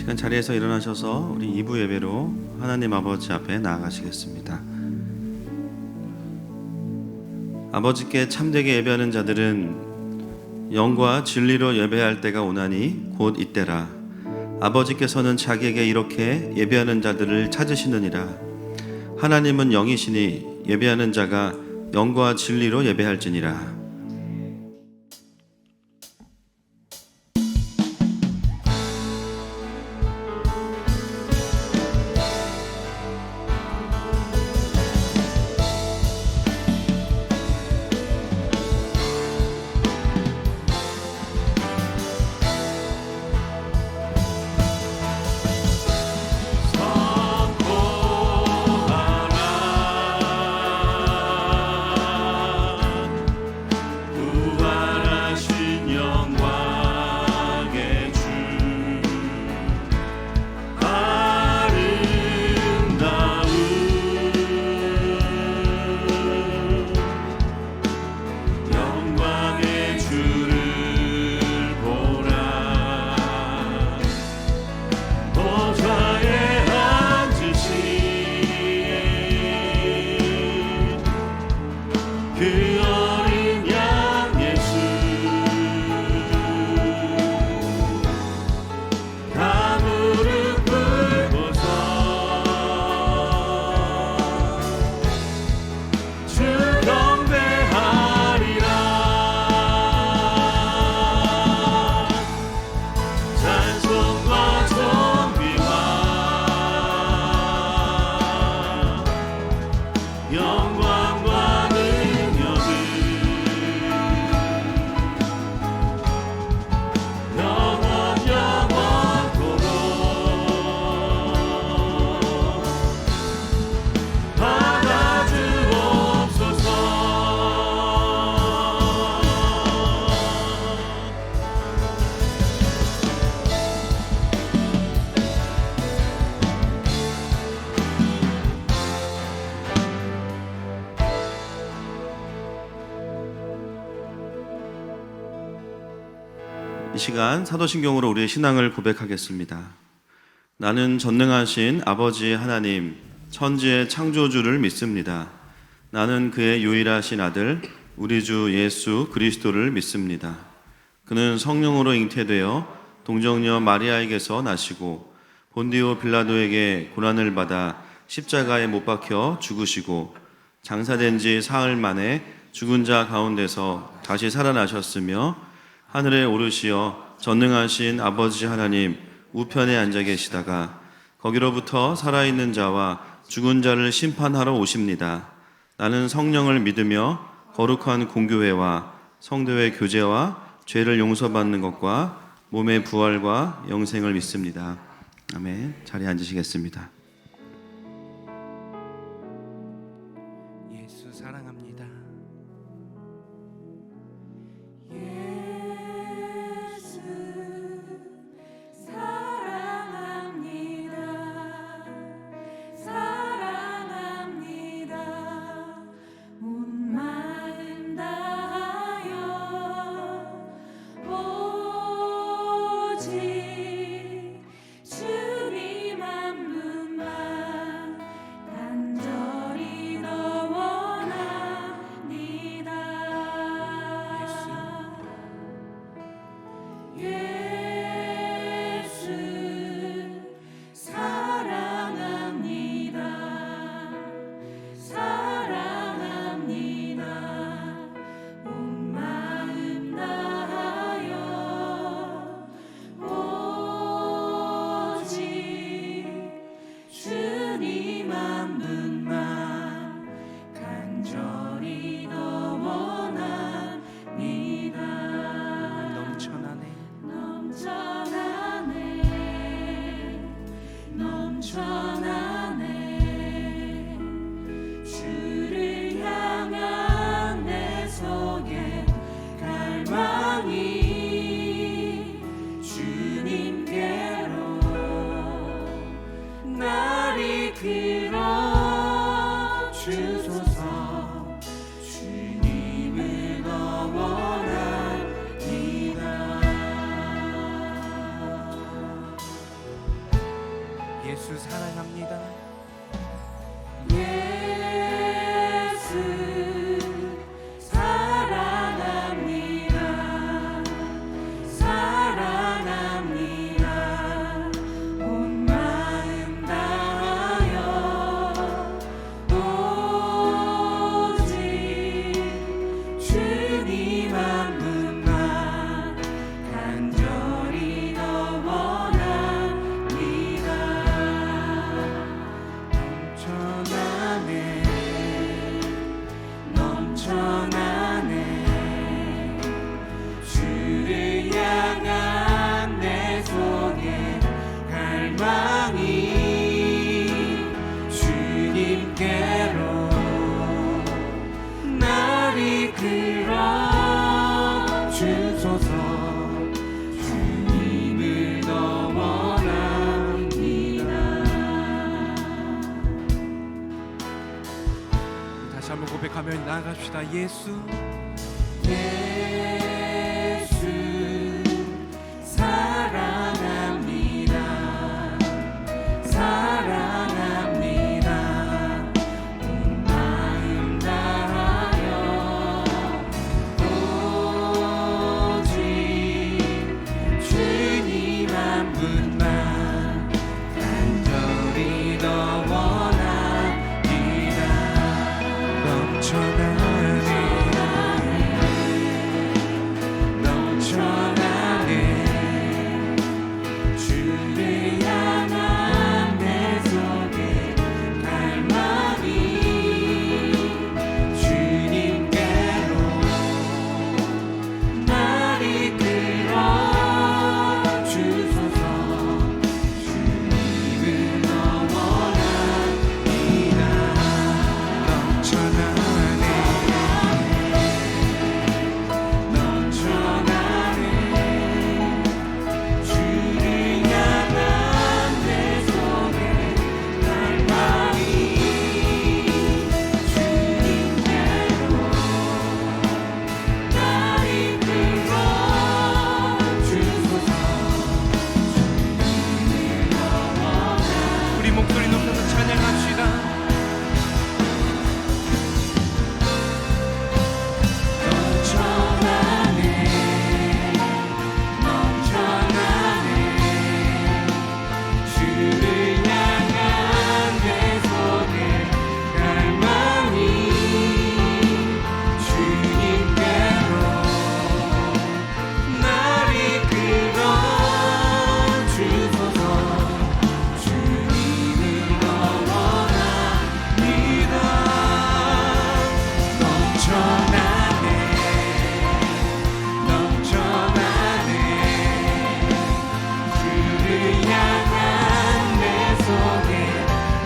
시간 자리에서 일어나셔서 우리 2부 예배로 하나님 아버지 앞에 나아가시겠습니다. 아버지께 참되게 예배하는 자들은 영과 진리로 예배할 때가 오나니 곧 이때라. 아버지께서는 자기에게 이렇게 예배하는 자들을 찾으시느니라. 하나님은 영이시니 예배하는 자가 영과 진리로 예배할지니라. 이 시간 사도신경으로 우리의 신앙을 고백하겠습니다. 나는 전능하신 아버지 하나님, 천지의 창조주를 믿습니다. 나는 그의 유일하신 아들, 우리 주 예수 그리스도를 믿습니다. 그는 성령으로 잉태되어 동정녀 마리아에게서 나시고 본디오 빌라도에게 고난을 받아 십자가에 못 박혀 죽으시고 장사된 지 사흘 만에 죽은 자 가운데서 다시 살아나셨으며 하늘에 오르시어 전능하신 아버지 하나님 우편에 앉아 계시다가 거기로부터 살아있는 자와 죽은 자를 심판하러 오십니다. 나는 성령을 믿으며 거룩한 공교회와 성도의 교제와 죄를 용서받는 것과 몸의 부활과 영생을 믿습니다. 아멘. 자리에 앉으시겠습니다. 예수 사랑합니다. 주님 한 분만 고백합시다. 예수 사랑합니다. 사랑합니다. 온 마음 다하여 오직 주님 한 분만 간절히 더 원합니다. 넘쳐나네 주를 향한 내 속에 갈망이 주님께로 날 이끌어 주소서. 주님을 더 원합니다. 넘쳐나네 넘쳐나네 주를 향한 내 속에 갈망이 주님께로 날 이끌어 주소서. 주님을 더 원합니다. 우리 목소리 높여서 찬양합시다. 넘쳐나네 넘쳐나네 주를 향한 내 속에 갈망이 주님께로 날 이끌어 주소서. 주님을 더 원합니다. 넘쳐나네 넘쳐나네 주를 향한 내 속에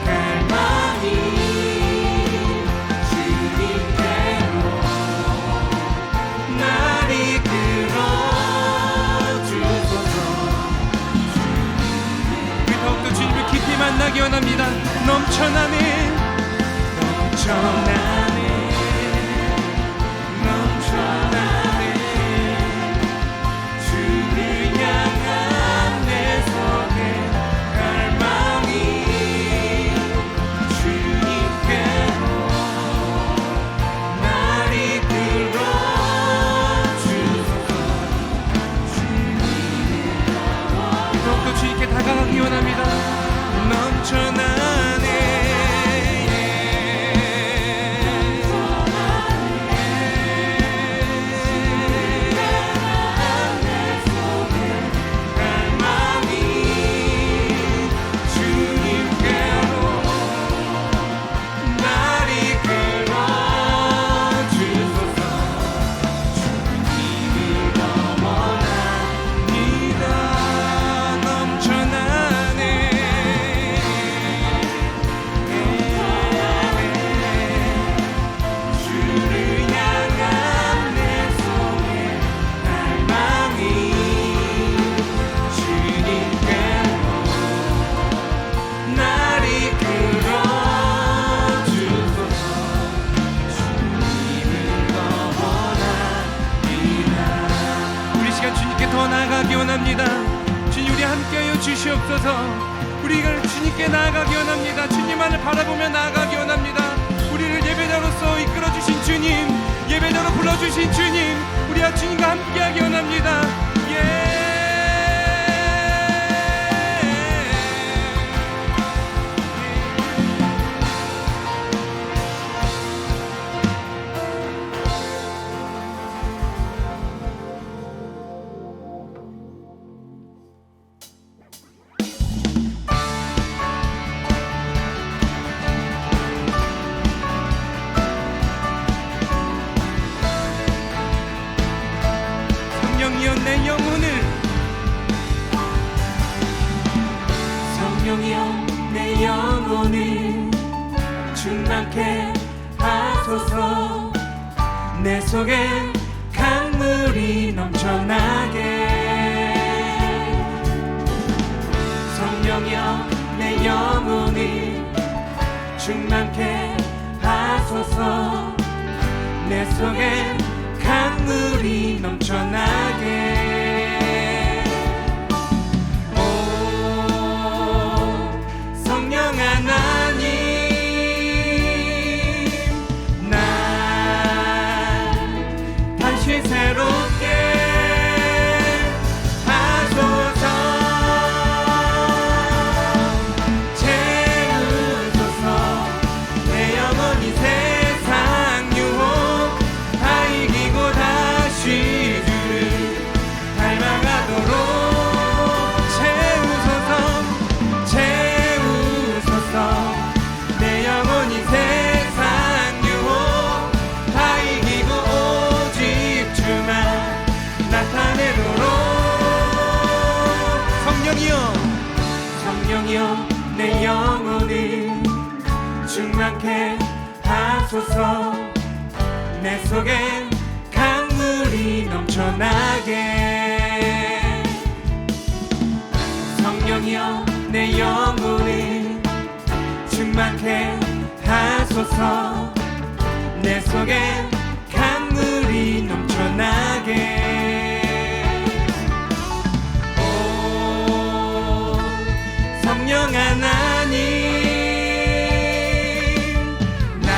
갈망이 주님께로 날 이끌어 주소서. 우리 더욱더 주님을 깊이 만나기 원합니다. 넘쳐나네 넘쳐나네 넘쳐나네 주를 향한 내 속에 갈망이 주님께로 날 이끌어 주소서. 더욱더 주님께 다가가기 원합니다. 넘쳐나네 갈망이 주님께로 날 이끌어 주소서. 주님을 더 원합니다. 넘쳐나네 주를 향한 내 속에 갈망이 주님께로 날 이끌어 주소서. 주님을 더 원합니다. 우리 시간 주님께 더 나아가기 원합니다. 주님 우리 함께하여 주시옵소서. 우리가 주님께 나아가기 원합니다. 주님만을 바라보며 나아가기 원합니다. 우리를 예배자로서 이끌어주신 주님, 예배자로 불러주신 주님, 우리와 주님과 함께하기 원합니다. 예. 성령이여 내 영혼을 성령이여 내 영혼을 충만케 하소서. 내 속에 강물이 넘쳐나게. 성령이여 내 영혼을 충만케 하소서. 내 내 속에 강물이 넘쳐나게. 오 성령 하나님, 날 다시 새롭게 하소서. 채우소서. 내 영혼이 세상 유혹 다 이기고 다시 주를 닮아가도록 채우소서. 채우소서. 내 영혼이 세상 유혹 다 이기고 오직 주만 나타내도록. 성령이여, 성령이여, 내 영혼을 충만케 하소서. 내 속에 강물이 넘쳐나게. 성령이여, 내 영혼을 충만케 하소서. 내 속에 강물이 넘쳐나게. 오 성령 하나님, 날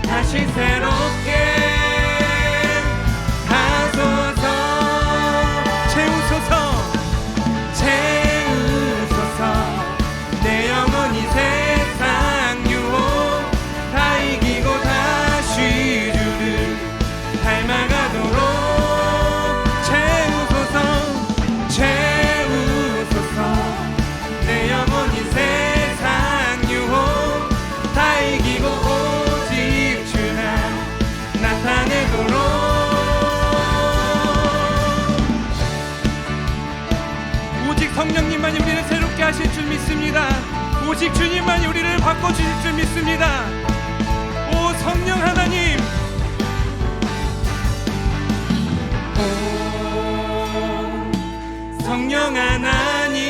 다시 새롭게 하소서. 채우소서. 채우소서. 내 영혼이 세상 유혹 다 이기고 다시 주를 닮아가도록 채우소서. 채우소서. 내 영혼이 세상 유혹 다 이기고 오직 주나 나타내도록. 오직 성령님만이 우리를 새롭게 하실 줄 믿습니다. 오직 주님만이 우리를 바꿔주실 줄 믿습니다. 오 성령 하나님, 오 성령 하나님,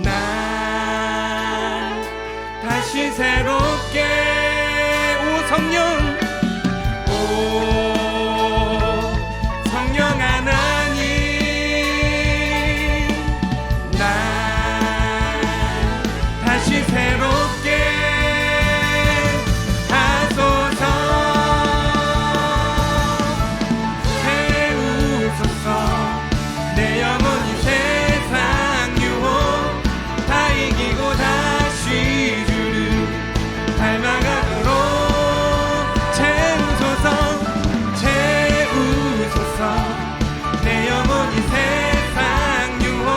날 다시 새롭게. 오 성령, 오 성령 하나님, 날 다시 새롭게 하소서. 채우소서. 내 영혼이 세상 유혹 다 이기고 다시 주를 닮아가도록 채우소서. 채우소서. 내 영혼이 세상 유혹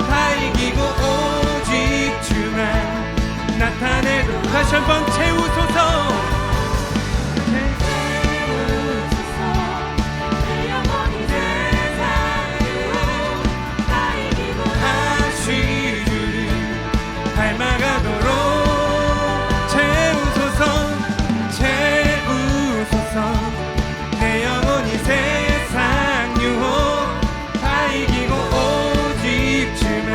다 이기고 오직 주만 나타내도록. 다시 한번 채우소서. 다시 주를 닮아가도록 채우소서. 채우소서. 내 영혼이 세상 유혹 다 이기고 오직 주만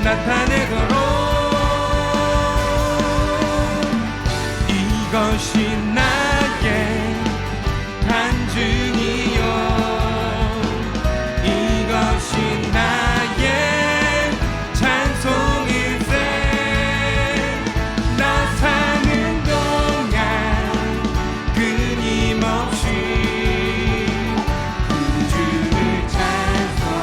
나타내도록. 이것이 나의 간증이요, 이것이 나의 찬송일세. 나 사는 동안 끊임없이 구주를 찬송하리로다.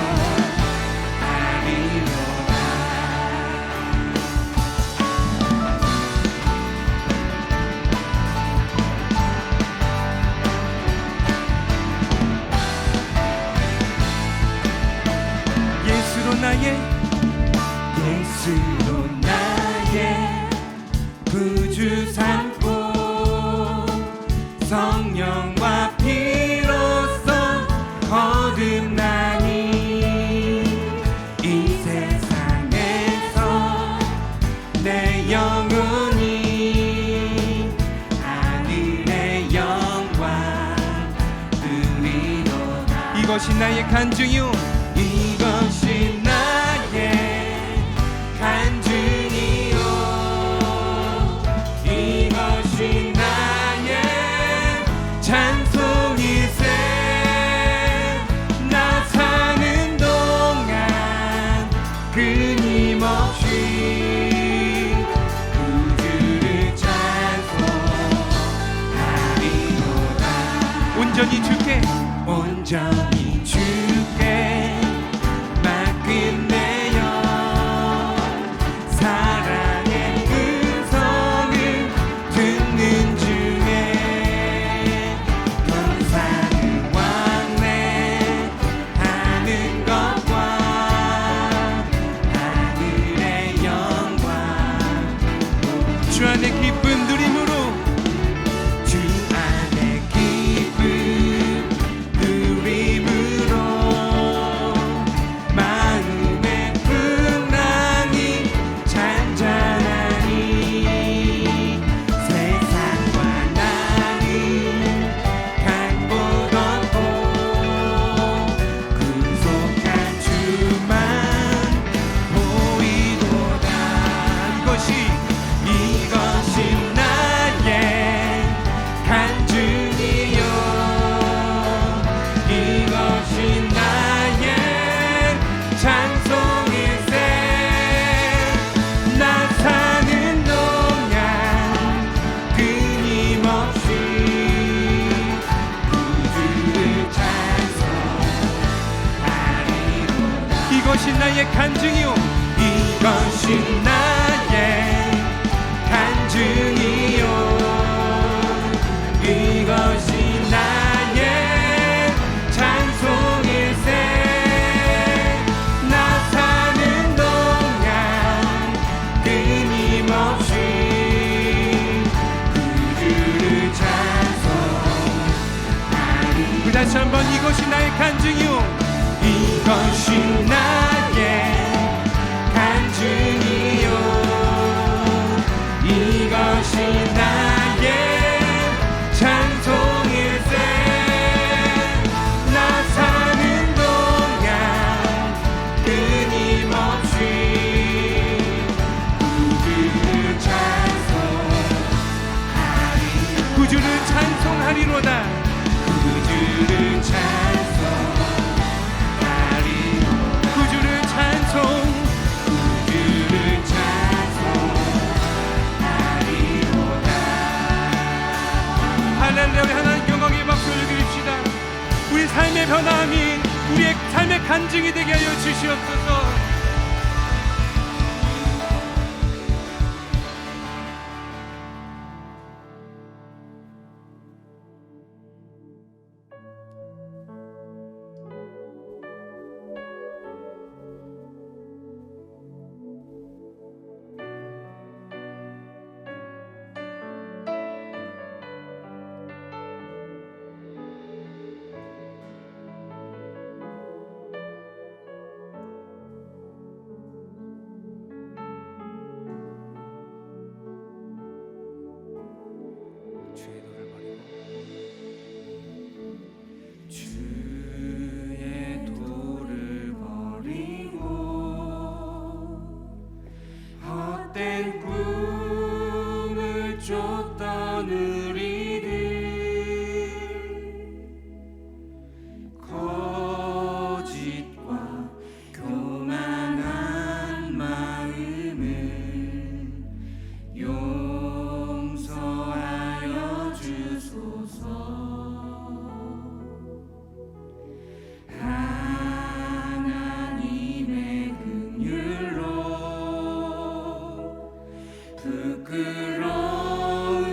예수로 나의 구주 삼고 성령과 피로써 거듭나니 이 세상에서 내 영혼이 하늘의 영광 누리도다. 이것이 나의 간증이요, 이것이 나의 간증이요, 온전히 주께 온전히 주께 맡긴내요. 사랑의 음성을 듣는 중에 감사를 왕래하는 것과 하늘의 영광 주 안에 기쁜 누림으로 주 안에 기쁜 누림으로 마음의 풍랑이 잔잔하니 세상과 나는 간 곳 없고 구속한 주만 보이도다. 이것이 나의 간증이요 이것이 나의 찬송일세. 나 사는 동안 끊임없이 구주를 찬송하리로다. 이것이 나의 간증이요 이것이 나의 간증이요 이것이 나의 찬송일세. 나 사는 동안 끊임없이 구주를 찬송하리. 그 다시 한번 이것이 나의 간증이요 이것이 나의 간증이요 이것이 나의 찬송일세. 나 사는 동안 끊임없이 구주를 찬송하리. 구주를 찬송하리로다. 구주를 찬송하리. 구주를 찬송 구주를 찬송하리로다. 할렐루야. 우리 하나님 영광의 박수 올려드립시다. 우리 삶의 변함이 우리의 삶의 간증이 되게 하여 주시옵소서. 주의 도를 버리고 헛된 꿈을 쫓던 우리들 거짓과 교만한 마음을 용서하여 주소서. 하나님의 긍휼로 부끄러운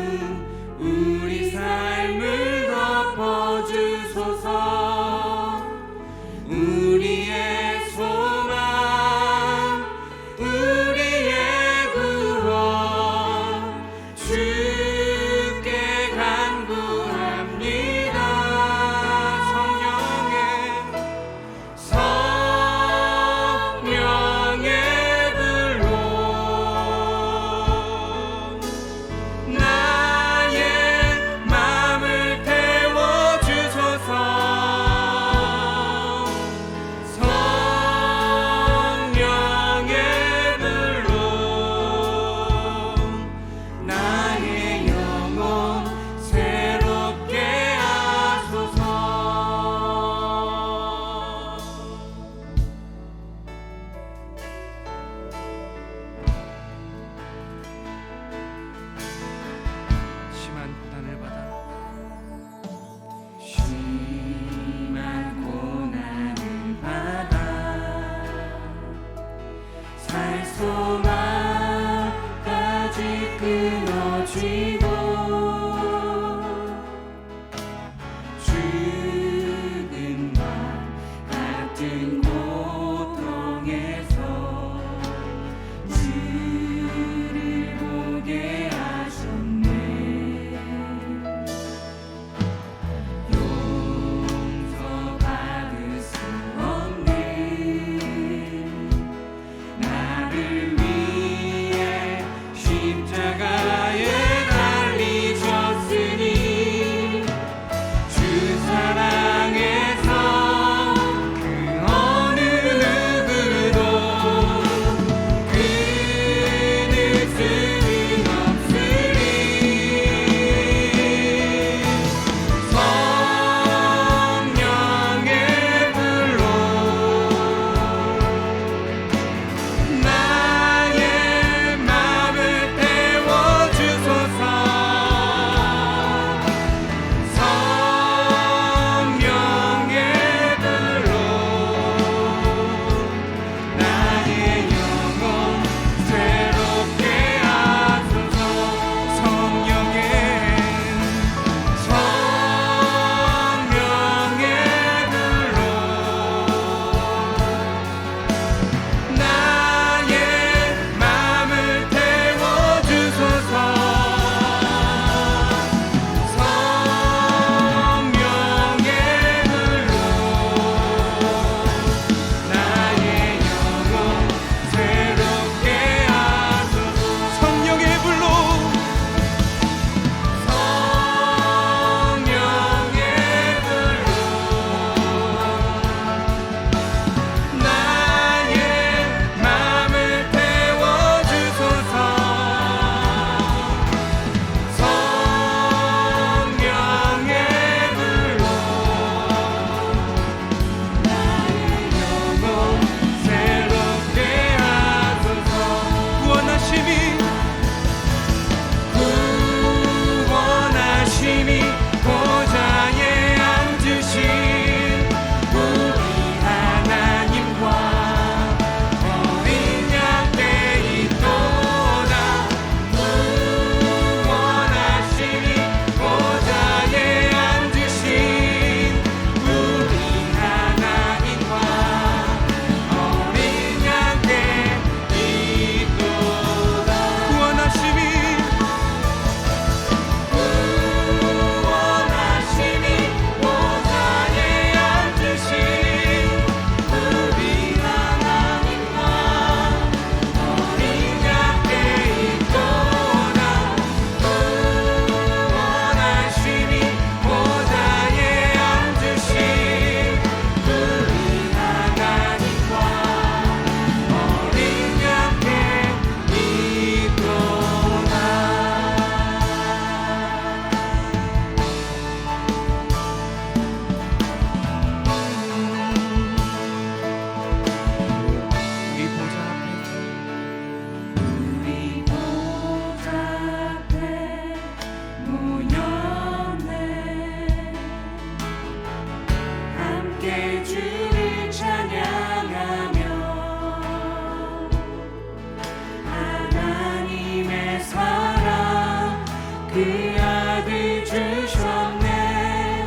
그 아들 주셨네.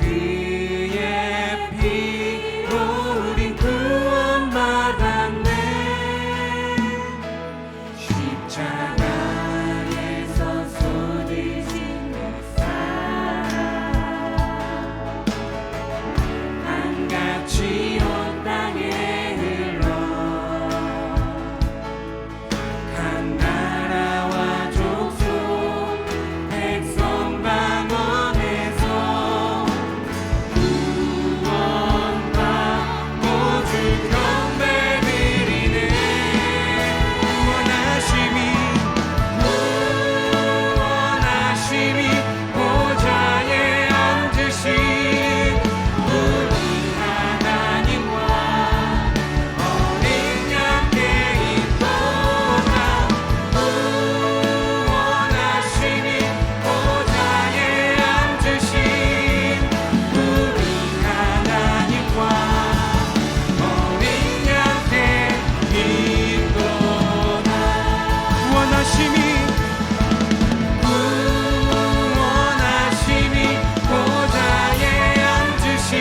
그의 피로 우린 구원받았네. 십자가에서 손을 씻는 사랑, 한같이 온 땅에 흘러 각 나라와 족속 백성 방언에서 구원받고 주 경배 드리네. 구원하심이 보좌에 앉으신 우리 하나님과 어린 양께 있도다. 구원하심이 보좌에 앉으신 우리 하나님과 어린 양께 있도다. 구원하심이 보좌에 앉으신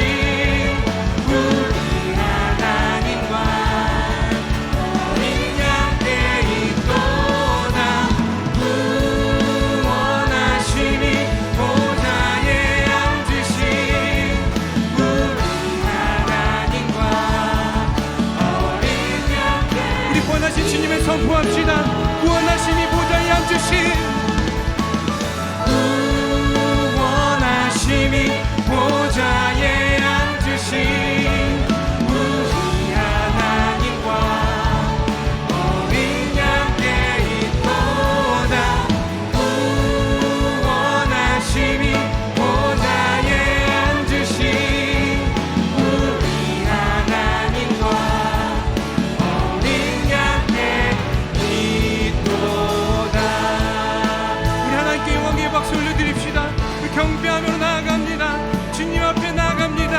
우리 하나님과 어린 양께 있도다. 구원하심이 보좌에 앉으신 우리 하나님과 어린 양께. 우리 구원하신 주님을 선포합시다. 구원하심이 보좌에 앉으신, 구원하심이 보좌에 앉으신 우리 하나님과 어린 양께 있도다. 구원하심이 보좌에 앉으신 우리 하나님과 어린 양께 있도다. 우리 하나님께 영광의 박수 올려드립시다. 경배하며 나아갑니다. 주님 앞에 나아갑니다.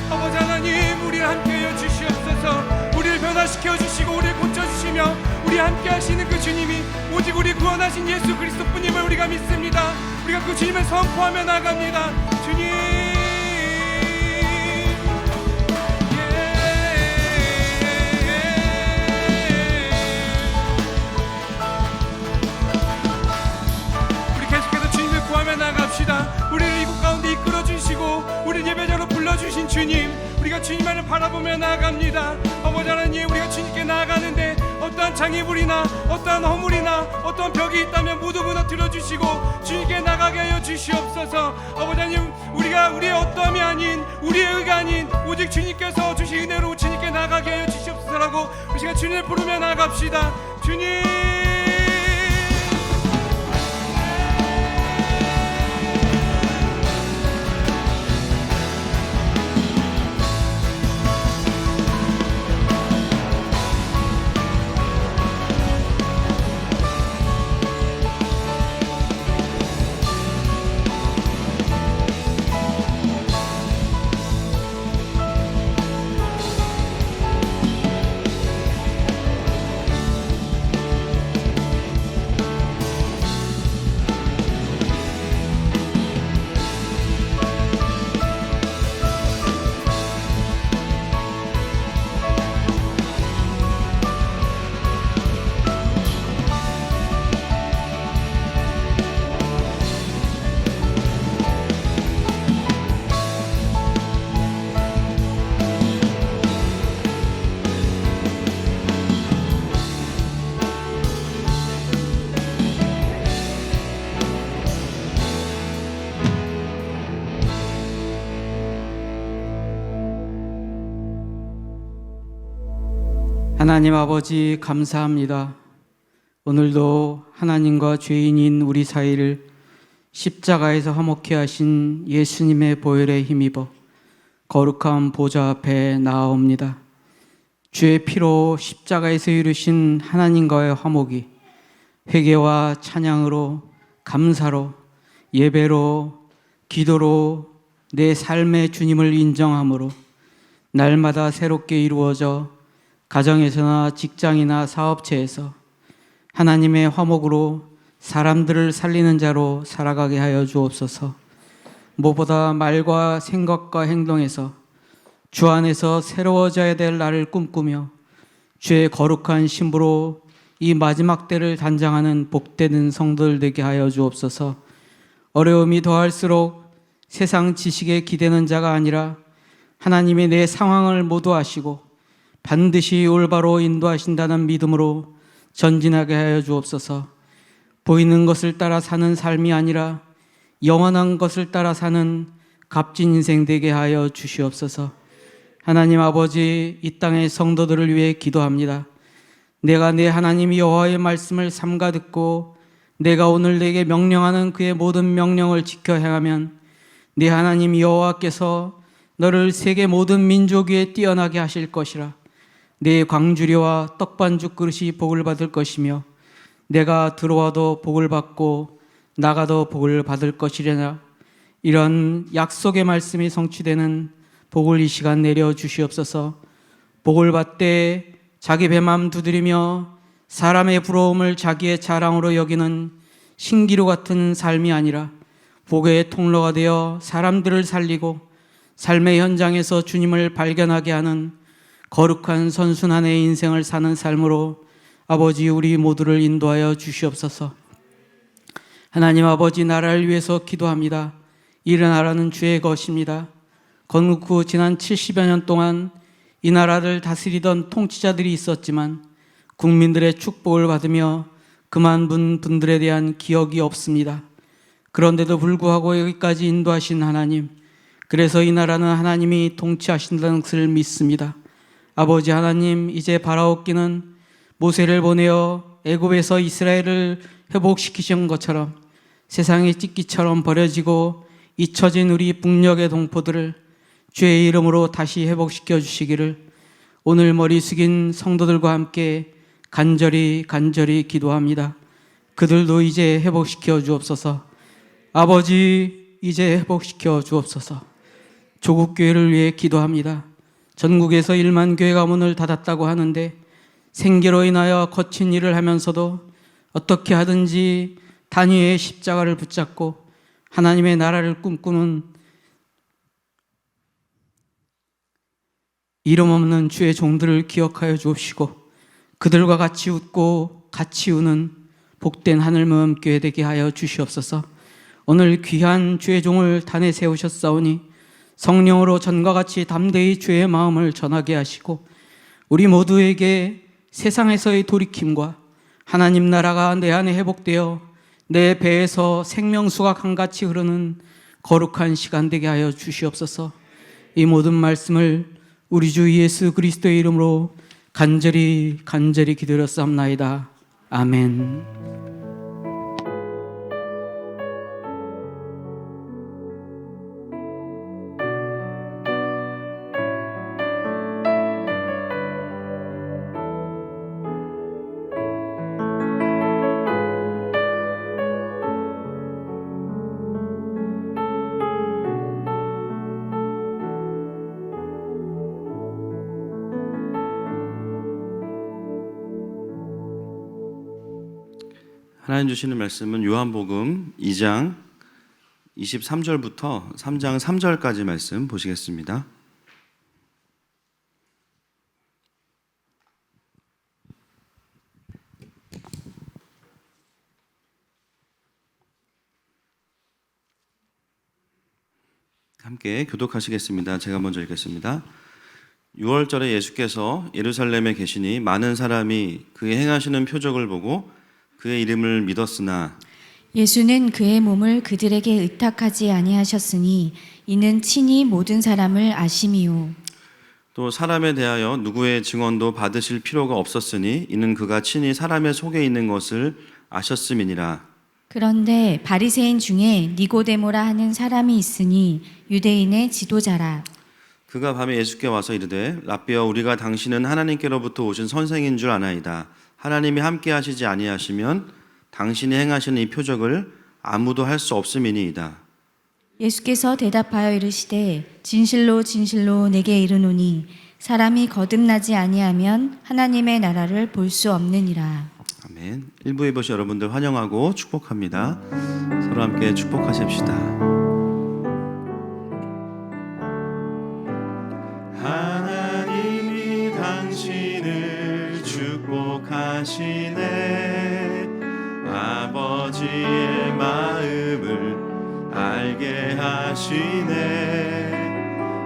아버지 하나님, 우리를 함께하여 주시옵소서. 우리를 변화시켜 주시고 우리를 고쳐주시며 우리 함께 하시는 그 주님이 오직 우리 구원하신 예수 그리스도뿐임을 우리가 믿습니다. 우리가 그 주님을 선포하며 나아갑니다. 주님, 우리 계속해서 주님을 구하며 나갑시다. 우리를 이곳 가운데 이끌어 주시고 우리 예배자로 불러주신 주님, 우리가 주님만을 바라보며 나아갑니다. 아버지 하나님, 우리가 주님께 나아가는데 어떠한 장애물이나 어떠한 허물이나 어떠한 벽이 있다면 모두 무너뜨려 주시고 주님께 나가게 하여 주시옵소서. 아버지 하나님, 우리가 우리의 어떠함이 아닌, 우리의 의가 아닌 오직 주님께서 주신 은혜로 주님께 나가게 하여 주시옵소서라고 우리 시간 주님을 부르며 나갑시다. 주님, 하나님 아버지 감사합니다. 오늘도 하나님과 죄인인 우리 사이를 십자가에서 화목케 하신 예수님의 보혈에 힘입어 거룩한 보좌 앞에 나아옵니다. 주의 피로 십자가에서 이루신 하나님과의 화목이 회개와 찬양으로, 감사로, 예배로, 기도로 내 삶의 주님을 인정함으로 날마다 새롭게 이루어져 가정에서나 직장이나 사업체에서 하나님의 화목으로 사람들을 살리는 자로 살아가게 하여 주옵소서. 무엇보다 말과 생각과 행동에서 주 안에서 새로워져야 될 날을 꿈꾸며 주의 거룩한 신부로 이 마지막 때를 단장하는 복되는 성도들 되게 하여 주옵소서. 어려움이 더할수록 세상 지식에 기대는 자가 아니라 하나님이 내 상황을 모두 아시고 반드시 올바로 인도하신다는 믿음으로 전진하게 하여 주옵소서. 보이는 것을 따라 사는 삶이 아니라 영원한 것을 따라 사는 값진 인생 되게 하여 주시옵소서. 하나님 아버지, 이 땅의 성도들을 위해 기도합니다. 내가 내 하나님 여호와의 말씀을 삼가 듣고 내가 오늘 내게 명령하는 그의 모든 명령을 지켜 행하면 내 하나님 여호와께서 너를 세계 모든 민족 위에 뛰어나게 하실 것이라. 내 광주리와 떡반죽 그릇이 복을 받을 것이며 내가 들어와도 복을 받고 나가도 복을 받을 것이려나. 이런 약속의 말씀이 성취되는 복을 이 시간 내려 주시옵소서. 복을 받되 자기 배만 두드리며 사람의 부러움을 자기의 자랑으로 여기는 신기루 같은 삶이 아니라 복의 통로가 되어 사람들을 살리고 삶의 현장에서 주님을 발견하게 하는 거룩한 선순환의 인생을 사는 삶으로 아버지 우리 모두를 인도하여 주시옵소서. 하나님 아버지, 나라를 위해서 기도합니다. 이 나라는 주의 것입니다. 건국 후 지난 70여 년 동안 이 나라를 다스리던 통치자들이 있었지만 국민들의 축복을 받으며 그만 분들에 대한 기억이 없습니다. 그런데도 불구하고 여기까지 인도하신 하나님, 그래서 이 나라는 하나님이 통치하신다는 것을 믿습니다. 아버지 하나님, 이제 바라옵기는 모세를 보내어 애굽에서 이스라엘을 회복시키신 것처럼 세상의 찢기처럼 버려지고 잊혀진 우리 북녘의 동포들을 주의 이름으로 다시 회복시켜 주시기를 오늘 머리 숙인 성도들과 함께 간절히 기도합니다. 그들도 이제 회복시켜 주옵소서. 아버지, 이제 회복시켜 주옵소서. 조국 교회를 위해 기도합니다. 전국에서 1만 교회가 문을 닫았다고 하는데 생계로 인하여 거친 일을 하면서도 어떻게 하든지 단위의 십자가를 붙잡고 하나님의 나라를 꿈꾸는 이름 없는 주의 종들을 기억하여 주옵시고 그들과 같이 웃고 같이 우는 복된 하늘모음 교회 되게 하여 주시옵소서. 오늘 귀한 주의 종을 단에 세우셨사오니 성령으로 전과 같이 담대히 주의 마음을 전하게 하시고 우리 모두에게 세상에서의 돌이킴과 하나님 나라가 내 안에 회복되어 내 배에서 생명수가 강같이 흐르는 거룩한 시간 되게 하여 주시옵소서. 이 모든 말씀을 우리 주 예수 그리스도의 이름으로 간절히 기도드렸사옵나이다. 아멘. 하나님 주시는 말씀은 요한복음 2장 23절부터 3장 3절까지 말씀 보시겠습니다. 함께 교독하시겠습니다. 제가 먼저 읽겠습니다. 6월절에 예수께서 예루살렘에 계시니 많은 사람이 그의 행하시는 표적을 보고 그의 이름을 믿었으나 예수는 그의 몸을 그들에게 의탁하지 아니하셨으니 이는 친히 모든 사람을 아심이요 또 사람에 대하여 누구의 증언도 받으실 필요가 없었으니 이는 그가 친히 사람의 속에 있는 것을 아셨음이니라. 그런데 바리새인 중에 니고데모라 하는 사람이 있으니 유대인의 지도자라. 그가 밤에 예수께 와서 이르되 라삐여 우리가 당신은 하나님께로부터 오신 선생인 줄 아나이다. 하나님이 함께 하시지 아니하시면 당신이 행하시는 이 표적을 아무도 할 수 없음이니이다. 예수께서 대답하여 이르시되 진실로 진실로 내게 이르노니 사람이 거듭나지 아니하면 하나님의 나라를 볼 수 없느니라. 아멘. 일부에 보신 여러분들 환영하고 축복합니다. 서로 함께 축복하십시다. 하나님이 당신을 축복하시네. 아버지의 마음을 알게 하시네.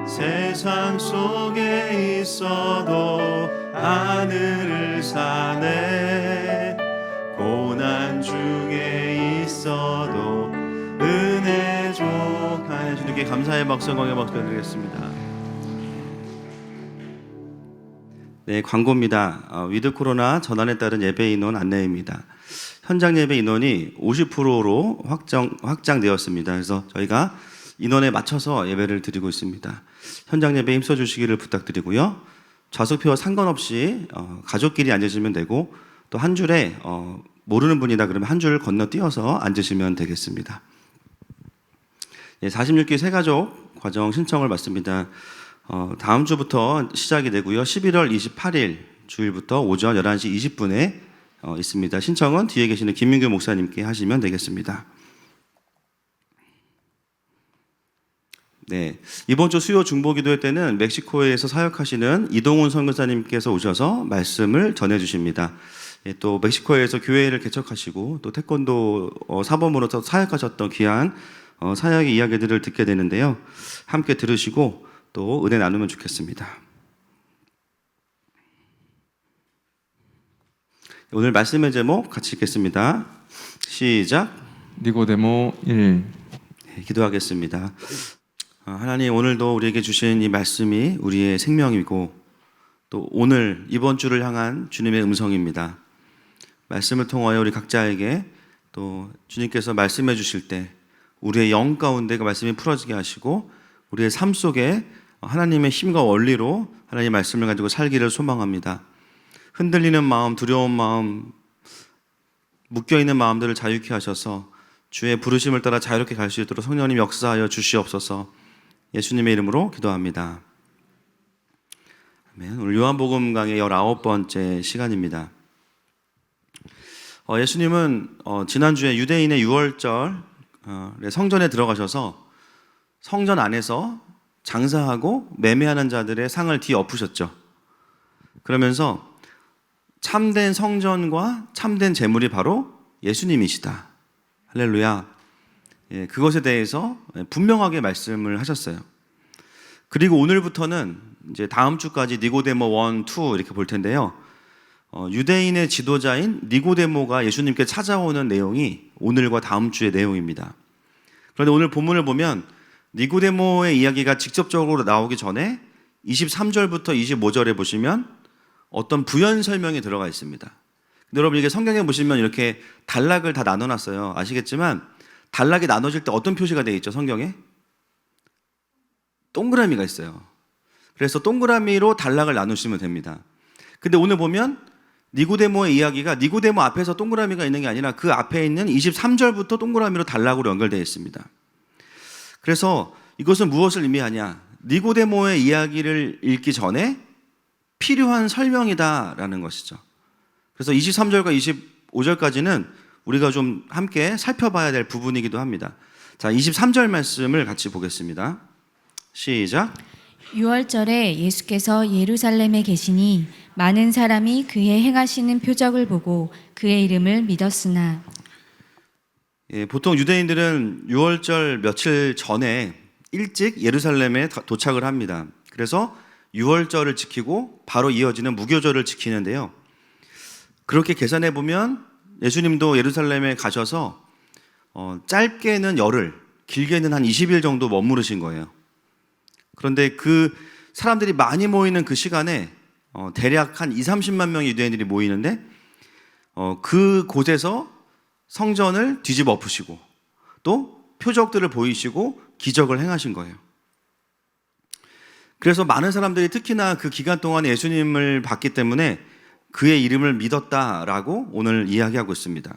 세상 속에 있어도 하늘을 사네. 고난 중에 있어도 은혜 족하네. 주님께 감사의 박수, 영광의 박수 드리겠습니다. 네, 광고입니다. 위드 코로나 전환에 따른 예배 인원 안내입니다. 현장 예배 인원이 50%로 확장되었습니다. 그래서 저희가 인원에 맞춰서 예배를 드리고 있습니다. 현장 예배에 힘써 주시기를 부탁드리고요. 좌석표와 상관없이 가족끼리 앉으시면 되고, 또 한 줄에 모르는 분이다 그러면 한 줄 건너뛰어서 앉으시면 되겠습니다. 46기 새가족 과정 신청을 받습니다. 다음 주부터 시작이 되고요. 11월 28일 주일부터 오전 11시 20분에 있습니다. 신청은 뒤에 계시는 김민규 목사님께 하시면 되겠습니다. 네, 이번 주 수요 중보기도회 때는 멕시코에서 사역하시는 이동훈 선교사님께서 오셔서 말씀을 전해주십니다. 또 멕시코에서 교회를 개척하시고 또 태권도 사범으로서 사역하셨던 귀한 사역의 이야기들을 듣게 되는데요. 함께 들으시고 또 은혜 나누면 좋겠습니다. 오늘 말씀의 제목 같이 읽겠습니다. 시작. 니고데모 1. 네, 기도하겠습니다. 하나님, 오늘도 우리에게 주신 이 말씀이 우리의 생명이고 또 오늘 이번 주를 향한 주님의 음성입니다. 말씀을 통하여 우리 각자에게 또 주님께서 말씀해 주실 때 우리의 영 가운데 그 말씀이 풀어지게 하시고 우리의 삶 속에 하나님의 힘과 원리로 하나님의 말씀을 가지고 살기를 소망합니다. 흔들리는 마음, 두려운 마음, 묶여있는 마음들을 자유케 하셔서 주의 부르심을 따라 자유롭게 갈 수 있도록 성령님 역사하여 주시옵소서. 예수님의 이름으로 기도합니다. 아멘. 오늘 요한복음 강의 19번째 시간입니다. 예수님은 지난주에 유대인의 유월절에 성전에 들어가셔서 성전 안에서 장사하고 매매하는 자들의 상을 뒤엎으셨죠. 그러면서 참된 성전과 참된 재물이 바로 예수님이시다. 할렐루야. 그것에 대해서 분명하게 말씀을 하셨어요. 그리고 오늘부터는 이제 다음 주까지 니고데모 1, 2 이렇게 볼 텐데요. 유대인의 지도자인 니고데모가 예수님께 찾아오는 내용이 오늘과 다음 주의 내용입니다. 그런데 오늘 본문을 보면 니고데모의 이야기가 직접적으로 나오기 전에 23절부터 25절에 보시면 어떤 부연 설명이 들어가 있습니다. 근데 여러분 이게 성경에 보시면 이렇게 단락을 다 나눠놨어요. 아시겠지만 단락이 나눠질 때 어떤 표시가 되어 있죠? 성경에? 동그라미가 있어요. 그래서 동그라미로 단락을 나누시면 됩니다. 근데 오늘 보면 니고데모의 이야기가 니고데모 앞에서 동그라미가 있는 게 아니라 그 앞에 있는 23절부터 동그라미로 단락으로 연결되어 있습니다. 그래서 이것은 무엇을 의미하냐? 니고데모의 이야기를 읽기 전에 필요한 설명이다라는 것이죠. 그래서 23절과 25절까지는 우리가 좀 함께 살펴봐야 될 부분이기도 합니다. 자, 23절 말씀을 같이 보겠습니다. 시작. 6월절에 예수께서 예루살렘에 계시니 많은 사람이 그의 행하시는 표적을 보고 그의 이름을 믿었으나. 보통 유대인들은 6월절 며칠 전에 일찍 예루살렘에 도착을 합니다. 그래서 6월절을 지키고 바로 이어지는 무교절을 지키는데요. 그렇게 계산해 보면 예수님도 예루살렘에 가셔서 짧게는 열흘, 길게는 한 20일 정도 머무르신 거예요. 그런데 그 사람들이 많이 모이는 그 시간에 대략 한 20-30만 명의 유대인들이 모이는데 그 곳에서 성전을 뒤집어 엎으시고 또 표적들을 보이시고 기적을 행하신 거예요. 그래서 많은 사람들이 특히나 그 기간 동안 예수님을 봤기 때문에 그의 이름을 믿었다라고 오늘 이야기하고 있습니다.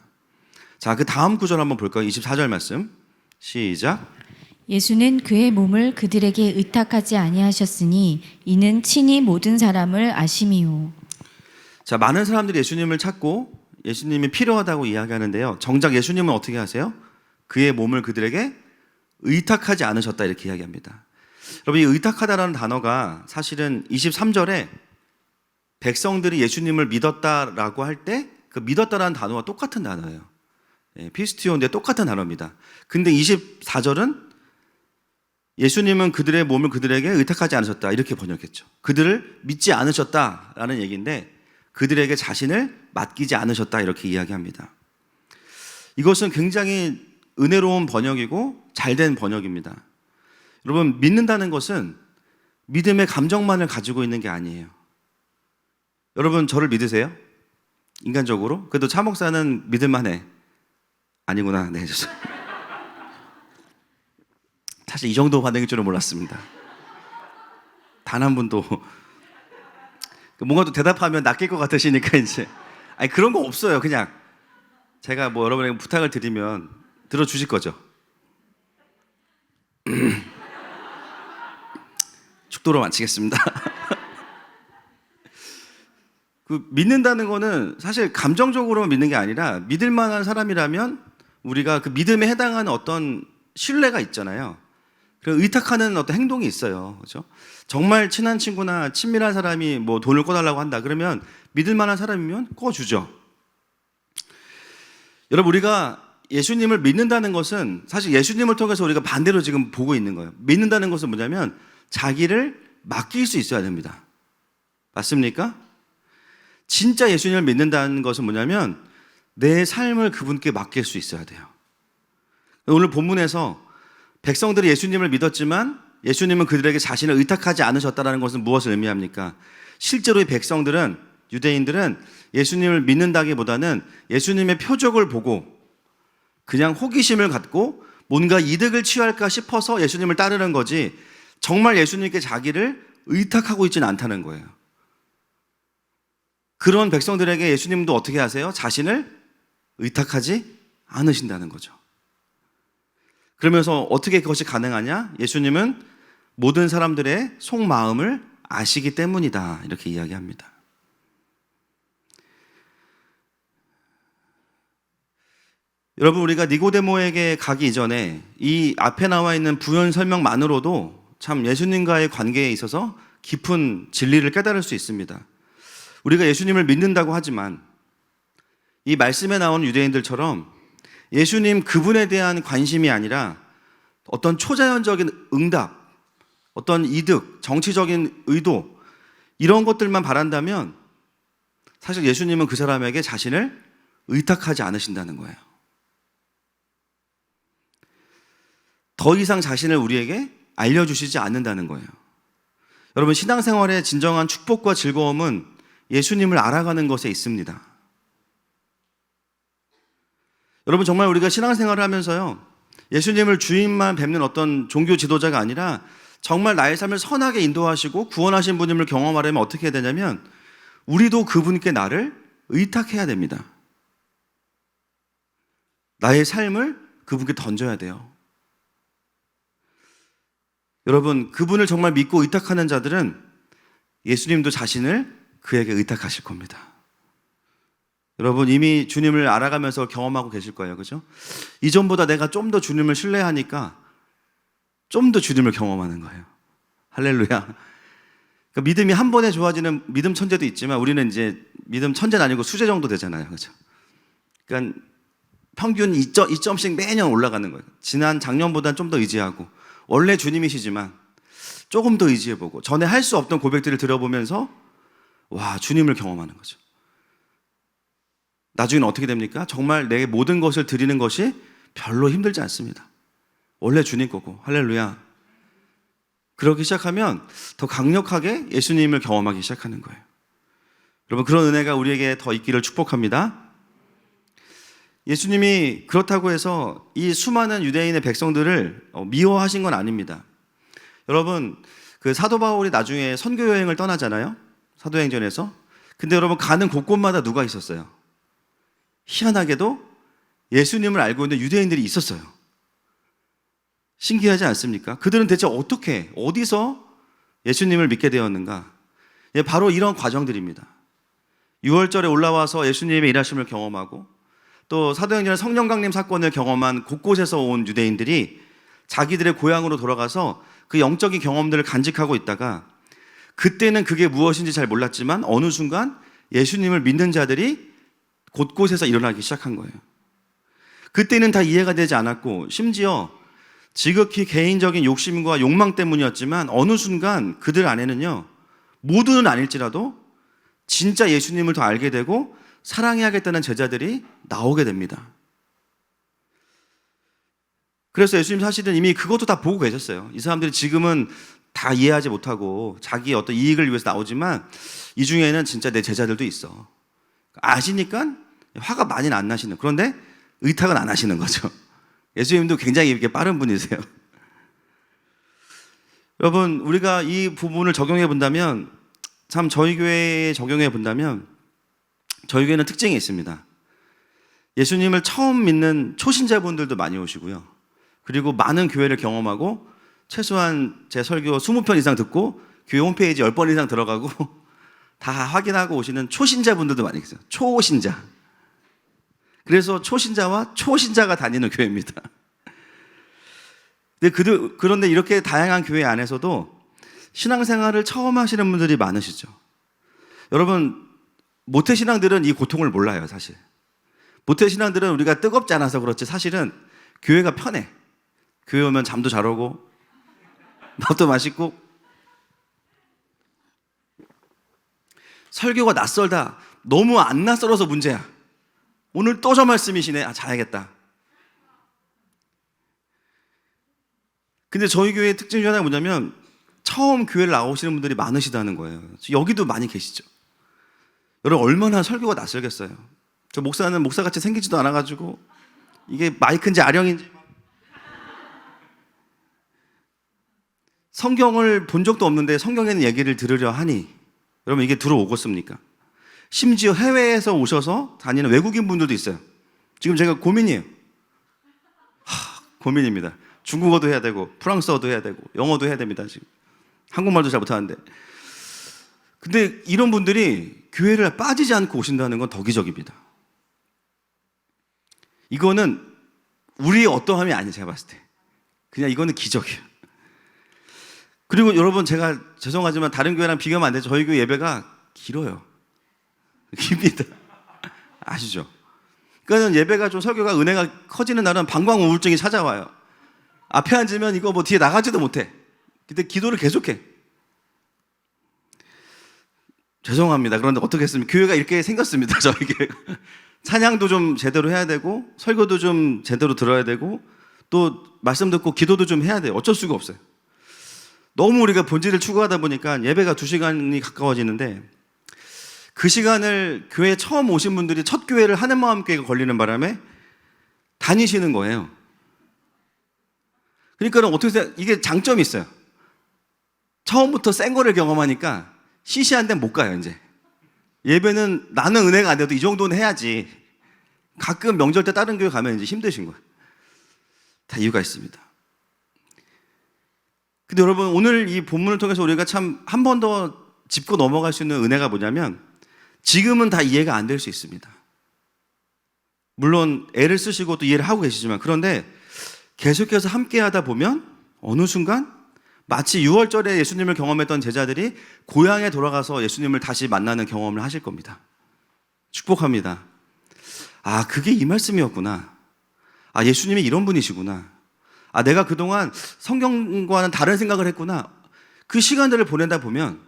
자, 그 다음 구절 한번 볼까요? 24절 말씀 시작. 예수는 그의 몸을 그들에게 의탁하지 아니하셨으니 이는 친히 모든 사람을 아심이요. 자, 많은 사람들이 예수님을 찾고 예수님이 필요하다고 이야기하는데요. 정작 예수님은 어떻게 하세요? 그의 몸을 그들에게 의탁하지 않으셨다 이렇게 이야기합니다. 여러분, 이 의탁하다라는 단어가 사실은 23절에 백성들이 예수님을 믿었다라고 할 때 그 믿었다라는 단어와 똑같은 단어예요. 피스티오인데 똑같은 단어입니다. 근데 24절은 예수님은 그들의 몸을 그들에게 의탁하지 않으셨다 이렇게 번역했죠. 그들을 믿지 않으셨다라는 얘기인데 그들에게 자신을 맡기지 않으셨다 이렇게 이야기합니다. 이것은 굉장히 은혜로운 번역이고 잘된 번역입니다. 여러분, 믿는다는 것은 믿음의 감정만을 가지고 있는 게 아니에요. 여러분, 저를 믿으세요? 인간적으로? 그래도 차 목사는 믿을만해. 아니구나. 네, 죄송합니다. 사실 이 정도 반응일 줄은 몰랐습니다. 단 한 분도 뭔가 또 대답하면 낚일 것 같으시니까 이제 아니 그런 거 없어요. 그냥 제가 뭐 여러분에게 부탁을 드리면 들어주실 거죠. 축도로 마치겠습니다. 그 믿는다는 거는 사실 감정적으로만 믿는 게 아니라 믿을 만한 사람이라면 우리가 그 믿음에 해당하는 어떤 신뢰가 있잖아요. 그리고 의탁하는 어떤 행동이 있어요. 그렇죠? 정말 친한 친구나 친밀한 사람이 뭐 돈을 꿔달라고 한다. 그러면 믿을 만한 사람이면 꿔주죠. 여러분, 우리가 예수님을 믿는다는 것은 사실 예수님을 통해서 우리가 반대로 지금 보고 있는 거예요. 믿는다는 것은 뭐냐면 자기를 맡길 수 있어야 됩니다. 맞습니까? 진짜 예수님을 믿는다는 것은 뭐냐면 내 삶을 그분께 맡길 수 있어야 돼요. 오늘 본문에서 백성들이 예수님을 믿었지만 예수님은 그들에게 자신을 의탁하지 않으셨다는 것은 무엇을 의미합니까? 실제로 이 백성들은, 유대인들은 예수님을 믿는다기보다는 예수님의 표적을 보고 그냥 호기심을 갖고 뭔가 이득을 취할까 싶어서 예수님을 따르는 거지 정말 예수님께 자기를 의탁하고 있지는 않다는 거예요. 그런 백성들에게 예수님도 어떻게 하세요? 자신을 의탁하지 않으신다는 거죠. 그러면서 어떻게 그것이 가능하냐? 예수님은 모든 사람들의 속마음을 아시기 때문이다. 이렇게 이야기합니다. 여러분, 우리가 니고데모에게 가기 이전에 이 앞에 나와 있는 부연 설명만으로도 참 예수님과의 관계에 있어서 깊은 진리를 깨달을 수 있습니다. 우리가 예수님을 믿는다고 하지만 이 말씀에 나오는 유대인들처럼 예수님 그분에 대한 관심이 아니라 어떤 초자연적인 응답, 어떤 이득, 정치적인 의도 이런 것들만 바란다면 사실 예수님은 그 사람에게 자신을 의탁하지 않으신다는 거예요. 더 이상 자신을 우리에게 알려주시지 않는다는 거예요. 여러분, 신앙생활의 진정한 축복과 즐거움은 예수님을 알아가는 것에 있습니다. 여러분, 정말 우리가 신앙생활을 하면서요, 예수님을 주인만 뵙는 어떤 종교 지도자가 아니라 정말 나의 삶을 선하게 인도하시고 구원하신 분임을 경험하려면 어떻게 해야 되냐면 우리도 그분께 나를 의탁해야 됩니다. 나의 삶을 그분께 던져야 돼요. 여러분, 그분을 정말 믿고 의탁하는 자들은 예수님도 자신을 그에게 의탁하실 겁니다. 여러분, 이미 주님을 알아가면서 경험하고 계실 거예요. 그죠? 이전보다 내가 좀 더 주님을 신뢰하니까 좀 더 주님을 경험하는 거예요. 할렐루야. 그러니까 믿음이 한 번에 좋아지는 믿음 천재도 있지만 우리는 이제 믿음 천재는 아니고 수재 정도 되잖아요. 그죠? 그러니까 평균 2점씩 매년 올라가는 거예요. 지난 작년보다는 좀 더 의지하고 원래 주님이시지만 조금 더 의지해보고 전에 할 수 없던 고백들을 들어보면서 와, 주님을 경험하는 거죠. 나중에는 어떻게 됩니까? 정말 내 모든 것을 드리는 것이 별로 힘들지 않습니다. 원래 주님 거고. 할렐루야. 그러기 시작하면 더 강력하게 예수님을 경험하기 시작하는 거예요. 여러분, 그런 은혜가 우리에게 더 있기를 축복합니다. 예수님이 그렇다고 해서 이 수많은 유대인의 백성들을 미워하신 건 아닙니다. 여러분, 그 사도 바울이 나중에 선교 여행을 떠나잖아요. 사도행전에서. 근데 여러분, 가는 곳곳마다 누가 있었어요? 희한하게도 예수님을 알고 있는 유대인들이 있었어요. 신기하지 않습니까? 그들은 대체 어떻게, 어디서 예수님을 믿게 되었는가? 바로 이런 과정들입니다. 6월절에 올라와서 예수님의 일하심을 경험하고 또 사도행전의 성령 강림 사건을 경험한 곳곳에서 온 유대인들이 자기들의 고향으로 돌아가서 그 영적인 경험들을 간직하고 있다가 그때는 그게 무엇인지 잘 몰랐지만 어느 순간 예수님을 믿는 자들이 곳곳에서 일어나기 시작한 거예요. 그때는 다 이해가 되지 않았고 심지어 지극히 개인적인 욕심과 욕망 때문이었지만 어느 순간 그들 안에는요, 모두는 아닐지라도 진짜 예수님을 더 알게 되고 사랑해야겠다는 제자들이 나오게 됩니다. 그래서 예수님 사실은 이미 그것도 다 보고 계셨어요. 이 사람들이 지금은 다 이해하지 못하고 자기의 어떤 이익을 위해서 나오지만 이 중에는 진짜 내 제자들도 있어. 아시니까 화가 많이 안 나시는, 그런데 의탁은 안 하시는 거죠. 예수님도 굉장히 이렇게 빠른 분이세요. 여러분, 우리가 이 부분을 적용해 본다면, 참 저희 교회에 적용해 본다면 저희 교회는 특징이 있습니다. 예수님을 처음 믿는 초신자분들도 많이 오시고요. 그리고 많은 교회를 경험하고 최소한 제 설교 20편 이상 듣고 교회 홈페이지 10번 이상 들어가고 다 확인하고 오시는 초신자분들도 많이 계세요. 초신자. 그래서 초신자와 초신자가 다니는 교회입니다. 그런데 이렇게 다양한 교회 안에서도 신앙생활을 처음 하시는 분들이 많으시죠. 여러분, 모태신앙들은 이 고통을 몰라요, 사실. 모태신앙들은 우리가 뜨겁지 않아서 그렇지 사실은 교회가 편해. 교회 오면 잠도 잘 오고 밥도 맛있고 설교가 낯설다. 너무 안 낯설어서 문제야. 오늘 또 저 말씀이시네. 자야겠다. 근데 저희 교회의 특징 중에 하나가 뭐냐면 처음 교회를 나오시는 분들이 많으시다는 거예요. 여기도 많이 계시죠. 여러분, 얼마나 설교가 낯설겠어요. 저 목사는 목사같이 생기지도 않아가지고 이게 마이크인지 아령인지 성경을 본 적도 없는데 성경에 있는 얘기를 들으려 하니 여러분, 이게 들어오겠습니까? 심지어 해외에서 오셔서 다니는 외국인 분들도 있어요. 지금 제가 고민이에요. 고민입니다. 중국어도 해야 되고 프랑스어도 해야 되고 영어도 해야 됩니다. 지금 한국말도 잘 못하는데. 근데 이런 분들이 교회를 빠지지 않고 오신다는 건 더 기적입니다. 이거는 우리의 어떠함이 아니에요. 제가 봤을 때 그냥 이거는 기적이에요. 그리고 여러분, 제가 죄송하지만 다른 교회랑 비교하면 안 되죠. 저희 교회 예배가 길어요. 깁니다. 아시죠? 그러니까 예배가 좀 설교가 은혜가 커지는 날은 방광 우울증이 찾아와요. 앞에 앉으면 이거 뭐 뒤에 나가지도 못해. 근데 기도를 계속해. 죄송합니다. 그런데 어떻게 했습니까? 교회가 이렇게 생겼습니다. 저희 교회. 찬양도 좀 제대로 해야 되고 설교도 좀 제대로 들어야 되고 또 말씀 듣고 기도도 좀 해야 돼요. 어쩔 수가 없어요. 너무 우리가 본질을 추구하다 보니까 예배가 2시간이 가까워지는데 그 시간을 교회에 처음 오신 분들이 첫 교회를 하는 마음교회가 걸리는 바람에 다니시는 거예요. 그러니까 어떻게 이게 장점이 있어요. 처음부터 센 거를 경험하니까 시시한 데는 못 가요. 이제 예배는 나는 은혜가 안 돼도 이 정도는 해야지. 가끔 명절 때 다른 교회 가면 이제 힘드신 거예요. 다 이유가 있습니다. 근데 여러분, 오늘 이 본문을 통해서 우리가 참 한 번 더 짚고 넘어갈 수 있는 은혜가 뭐냐면 지금은 다 이해가 안 될 수 있습니다. 물론 애를 쓰시고 또 이해를 하고 계시지만 그런데 계속해서 함께 하다 보면 어느 순간 마치 6월절에 예수님을 경험했던 제자들이 고향에 돌아가서 예수님을 다시 만나는 경험을 하실 겁니다. 축복합니다. 그게 이 말씀이었구나. 예수님이 이런 분이시구나. 내가 그동안 성경과는 다른 생각을 했구나. 그 시간들을 보내다 보면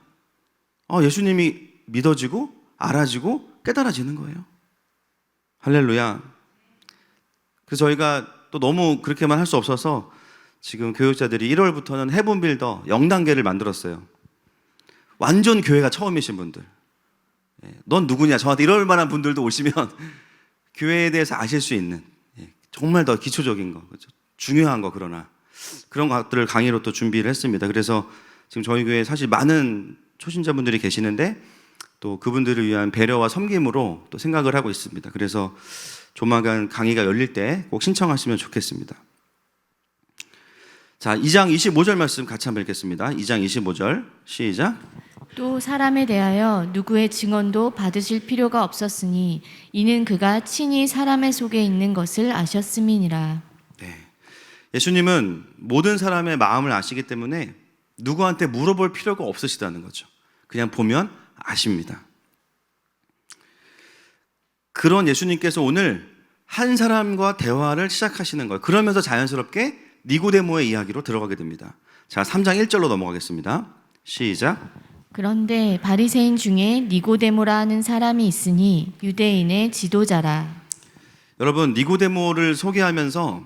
예수님이 믿어지고 알아지고 깨달아지는 거예요. 할렐루야. 그래서 저희가 또 너무 그렇게만 할 수 없어서 지금 교육자들이 1월부터는 헤븐 빌더 0단계를 만들었어요. 완전 교회가 처음이신 분들. 넌 누구냐? 저한테 이럴 만한 분들도 오시면 교회에 대해서 아실 수 있는 정말 더 기초적인 거, 그렇죠? 중요한 거, 그러나 그런 것들을 강의로 또 준비를 했습니다. 그래서 지금 저희 교회에 사실 많은 초신자분들이 계시는데 또 그분들을 위한 배려와 섬김으로 또 생각을 하고 있습니다. 그래서 조만간 강의가 열릴 때 꼭 신청하시면 좋겠습니다. 자, 2장 25절 말씀 같이 한번 읽겠습니다. 2장 25절 시작. 또 사람에 대하여 누구의 증언도 받으실 필요가 없었으니 이는 그가 친히 사람의 속에 있는 것을 아셨음이니라. 네. 예수님은 모든 사람의 마음을 아시기 때문에 누구한테 물어볼 필요가 없으시다는 거죠. 그냥 보면 아십니다. 그런 예수님께서 오늘 한 사람과 대화를 시작하시는 거예요. 그러면서 자연스럽게 니고데모의 이야기로 들어가게 됩니다. 자, 3장 1절로 넘어가겠습니다. 시작. 그런데 바리새인 중에 니고데모라 하는 사람이 있으니 유대인의 지도자라. 여러분, 니고데모를 소개하면서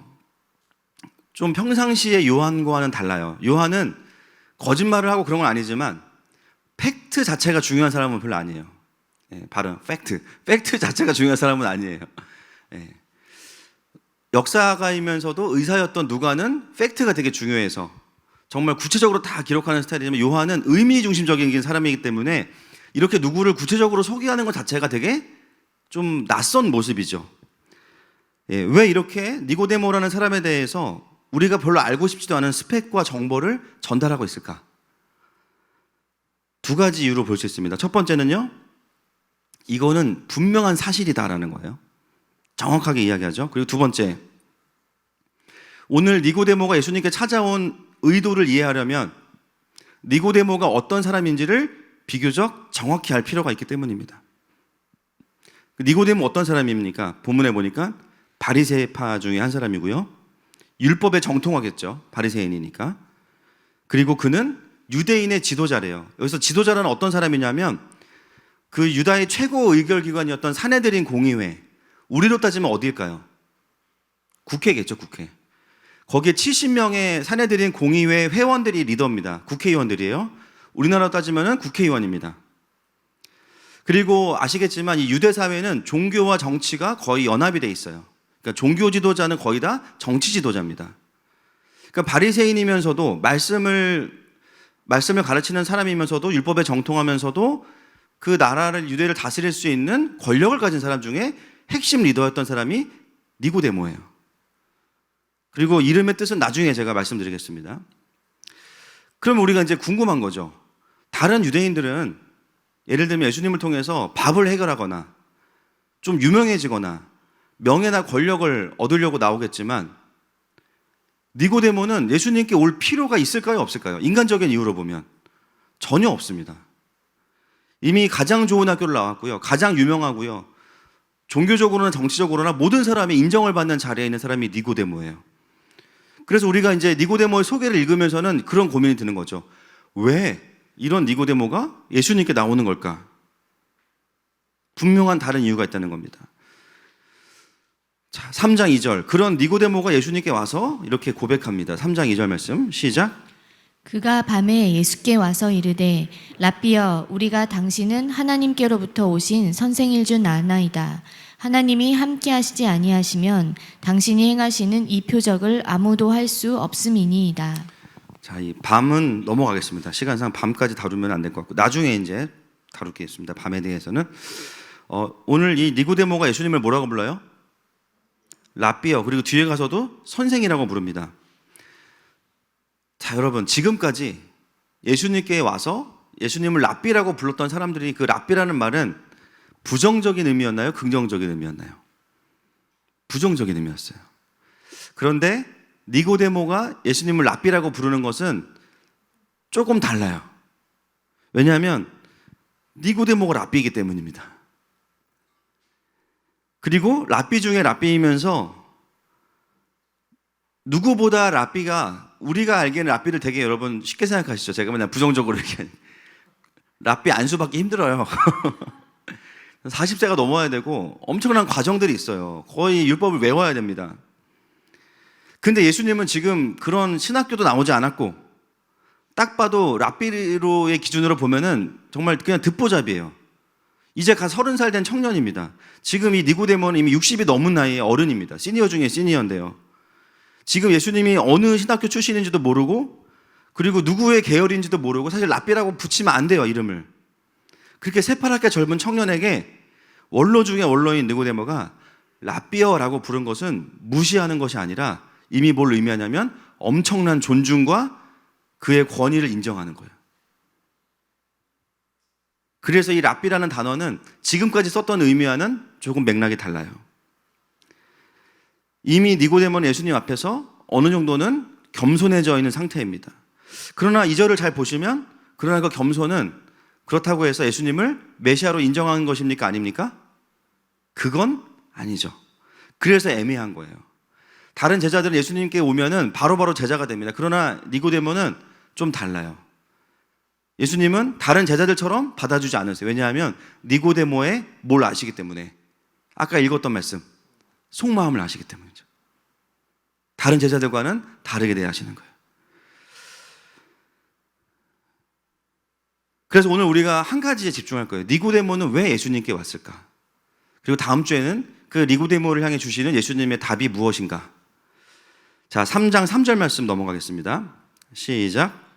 좀 평상시의 요한과는 달라요. 요한은 거짓말을 하고 그런 건 아니지만 팩트 자체가 중요한 사람은 별로 아니에요. 발음, 팩트 자체가 중요한 사람은 아니에요. 역사가이면서도 의사였던 누가는 팩트가 되게 중요해서 정말 구체적으로 다 기록하는 스타일이지만 요한은 의미 중심적인 사람이기 때문에 이렇게 누구를 구체적으로 소개하는 것 자체가 되게 좀 낯선 모습이죠. 왜 이렇게 니고데모라는 사람에 대해서 우리가 별로 알고 싶지도 않은 스펙과 정보를 전달하고 있을까? 두 가지 이유로 볼 수 있습니다. 첫 번째는요, 이거는 분명한 사실이다라는 거예요. 정확하게 이야기하죠. 그리고 두 번째, 오늘 니고데모가 예수님께 찾아온 의도를 이해하려면 니고데모가 어떤 사람인지를 비교적 정확히 알 필요가 있기 때문입니다. 니고데모 어떤 사람입니까? 본문에 보니까 바리새파 중에 한 사람이고요. 율법에 정통하겠죠. 바리새인이니까. 그리고 그는 유대인의 지도자래요. 여기서 지도자라는 어떤 사람이냐면 그 유다의 최고 의결기관이었던 사내들인 공의회, 우리로 따지면 어디일까요? 국회겠죠, 국회. 거기에 70명의 사내들인 공의회 회원들이 리더입니다. 국회의원들이에요. 우리나라로 따지면 국회의원입니다. 그리고 아시겠지만 이 유대 사회는 종교와 정치가 거의 연합이 돼 있어요. 그러니까 종교 지도자는 거의 다 정치 지도자입니다. 그러니까 바리새인이면서도 말씀을 가르치는 사람이면서도 율법에 정통하면서도 그 나라를 유대를 다스릴 수 있는 권력을 가진 사람 중에 핵심 리더였던 사람이 니고데모예요. 그리고 이름의 뜻은 나중에 제가 말씀드리겠습니다. 그럼 우리가 이제 궁금한 거죠. 다른 유대인들은 예를 들면 예수님을 통해서 밥을 해결하거나 좀 유명해지거나 명예나 권력을 얻으려고 나오겠지만 니고데모는 예수님께 올 필요가 있을까요, 없을까요? 인간적인 이유로 보면 전혀 없습니다. 이미 가장 좋은 학교를 나왔고요. 가장 유명하고요. 종교적으로나 정치적으로나 모든 사람이 인정을 받는 자리에 있는 사람이 니고데모예요. 그래서 우리가 이제 니고데모의 소개를 읽으면서는 그런 고민이 드는 거죠. 왜 이런 니고데모가 예수님께 나오는 걸까? 분명한 다른 이유가 있다는 겁니다. 자, 3장 2절. 그런 니고데모가 예수님께 와서 이렇게 고백합니다. 3장 2절 말씀 시작. 그가 밤에 예수께 와서 이르되 랍비여 우리가 당신은 하나님께로부터 오신 선생일 줄 아나이다. 하나님이 함께 하시지 아니하시면 당신이 행하시는 이 표적을 아무도 할 수 없음이니이다. 자, 이 밤은 넘어가겠습니다. 시간상 밤까지 다루면 안 될 것 같고 나중에 이제 다루겠습니다. 밤에 대해서는 오늘 이 니고데모가 예수님을 뭐라고 불러요? 랍비여. 그리고 뒤에 가서도 선생이라고 부릅니다. 자, 여러분 지금까지 예수님께 와서 예수님을 랍비라고 불렀던 사람들이 그 랍비라는 말은 부정적인 의미였나요? 긍정적인 의미였나요? 부정적인 의미였어요. 그런데 니고데모가 예수님을 랍비라고 부르는 것은 조금 달라요. 왜냐하면 니고데모가 랍비이기 때문입니다. 그리고 랍비 중에 랍비이면서 누구보다 랍비가 우리가 알기에는 랍비를 되게 여러분 쉽게 생각하시죠. 제가 그냥 부정적으로 이렇게 랍비 안수 받기 힘들어요. 40세가 넘어야 되고 엄청난 과정들이 있어요. 거의 율법을 외워야 됩니다. 근데 예수님은 지금 그런 신학교도 나오지 않았고 딱 봐도 랍비로의 기준으로 보면은 정말 그냥 듣보잡이에요. 이제 갓 30살 된 청년입니다. 지금 이 니고데모는 이미 60이 넘은 나이의 어른입니다. 시니어 중에 시니어인데요. 지금 예수님이 어느 신학교 출신인지도 모르고 그리고 누구의 계열인지도 모르고 사실 랍비라고 붙이면 안 돼요, 이름을. 그렇게 새파랗게 젊은 청년에게 원로 중에 원로인 니고데모가 랍비어라고 부른 것은 무시하는 것이 아니라 이미 뭘 의미하냐면 엄청난 존중과 그의 권위를 인정하는 거예요. 그래서 이 랍비라는 단어는 지금까지 썼던 의미와는 조금 맥락이 달라요. 이미 니고데모는 예수님 앞에서 어느 정도는 겸손해져 있는 상태입니다. 그러나 이 절을 잘 보시면 그러나 그 겸손은 그렇다고 해서 예수님을 메시아로 인정하는 것입니까? 아닙니까? 그건 아니죠. 그래서 애매한 거예요. 다른 제자들은 예수님께 오면은 바로바로 제자가 됩니다. 그러나 니고데모는 좀 달라요. 예수님은 다른 제자들처럼 받아주지 않으세요. 왜냐하면 니고데모의 뭘 아시기 때문에. 아까 읽었던 말씀, 속마음을 아시기 때문이죠. 다른 제자들과는 다르게 대하시는 거예요. 그래서 오늘 우리가 한 가지에 집중할 거예요. 니고데모는 왜 예수님께 왔을까? 그리고 다음 주에는 그 니고데모를 향해 주시는 예수님의 답이 무엇인가? 자, 3장 3절 말씀 넘어가겠습니다. 시작.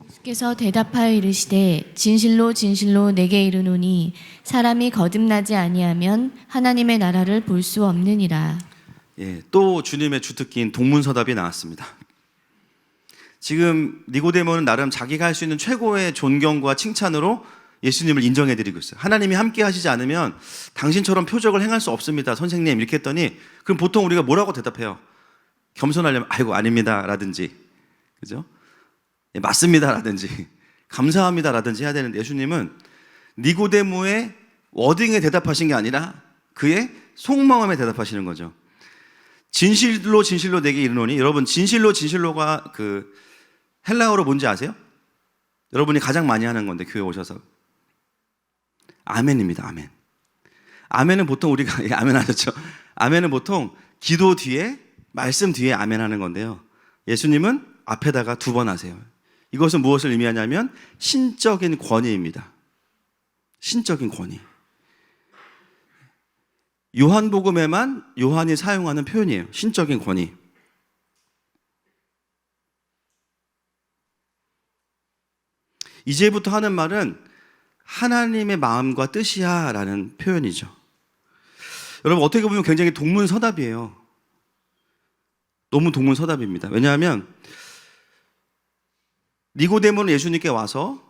예수께서 대답하여 이르시되 진실로 진실로 내게 이르노니 사람이 거듭나지 아니하면 하나님의 나라를 볼 수 없느니라. 예, 또 주님의 주특기인 동문서답이 나왔습니다. 지금 니고데모는 나름 자기가 할 수 있는 최고의 존경과 칭찬으로 예수님을 인정해드리고 있어요. 하나님이 함께 하시지 않으면 당신처럼 표적을 행할 수 없습니다, 선생님. 이렇게 했더니 그럼 보통 우리가 뭐라고 대답해요? 겸손하려면 아이고 아닙니다 라든지, 그죠? 예, 맞습니다 라든지 감사합니다 라든지 해야 되는데 예수님은 니고데모의 워딩에 대답하신 게 아니라 그의 속마음에 대답하시는 거죠. 진실로 진실로 내게 이르노니, 여러분 진실로 진실로가 그 헬라어로 뭔지 아세요? 여러분이 가장 많이 하는 건데 교회 오셔서 아멘입니다. 아멘. 아멘은 보통 우리가 아멘 하셨죠? 아멘은 보통 기도 뒤에 말씀 뒤에 아멘 하는 건데요, 예수님은 앞에다가 2번 하세요. 이것은 무엇을 의미하냐면 신적인 권위입니다. 신적인 권위. 요한복음에만 요한이 사용하는 표현이에요. 신적인 권위. 이제부터 하는 말은 하나님의 마음과 뜻이야 라는 표현이죠. 여러분 어떻게 보면 굉장히 동문서답이에요. 너무 동문서답입니다. 왜냐하면 니고데모는 예수님께 와서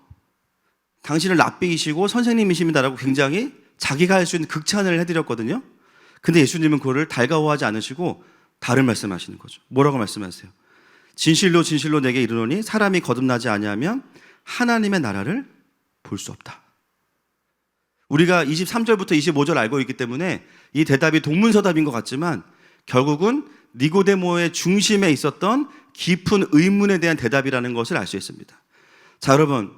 당신을 랍비이시고 선생님이십니다라고 굉장히 자기가 할 수 있는 극찬을 해드렸거든요. 근데 예수님은 그거를 달가워하지 않으시고 다른 말씀하시는 거죠. 뭐라고 말씀하세요? 진실로 진실로 내게 이르노니 사람이 거듭나지 아니하면 하나님의 나라를 볼 수 없다. 우리가 23절부터 25절 알고 있기 때문에 이 대답이 동문서답인 것 같지만 결국은 니고데모의 중심에 있었던 깊은 의문에 대한 대답이라는 것을 알 수 있습니다. 자, 여러분,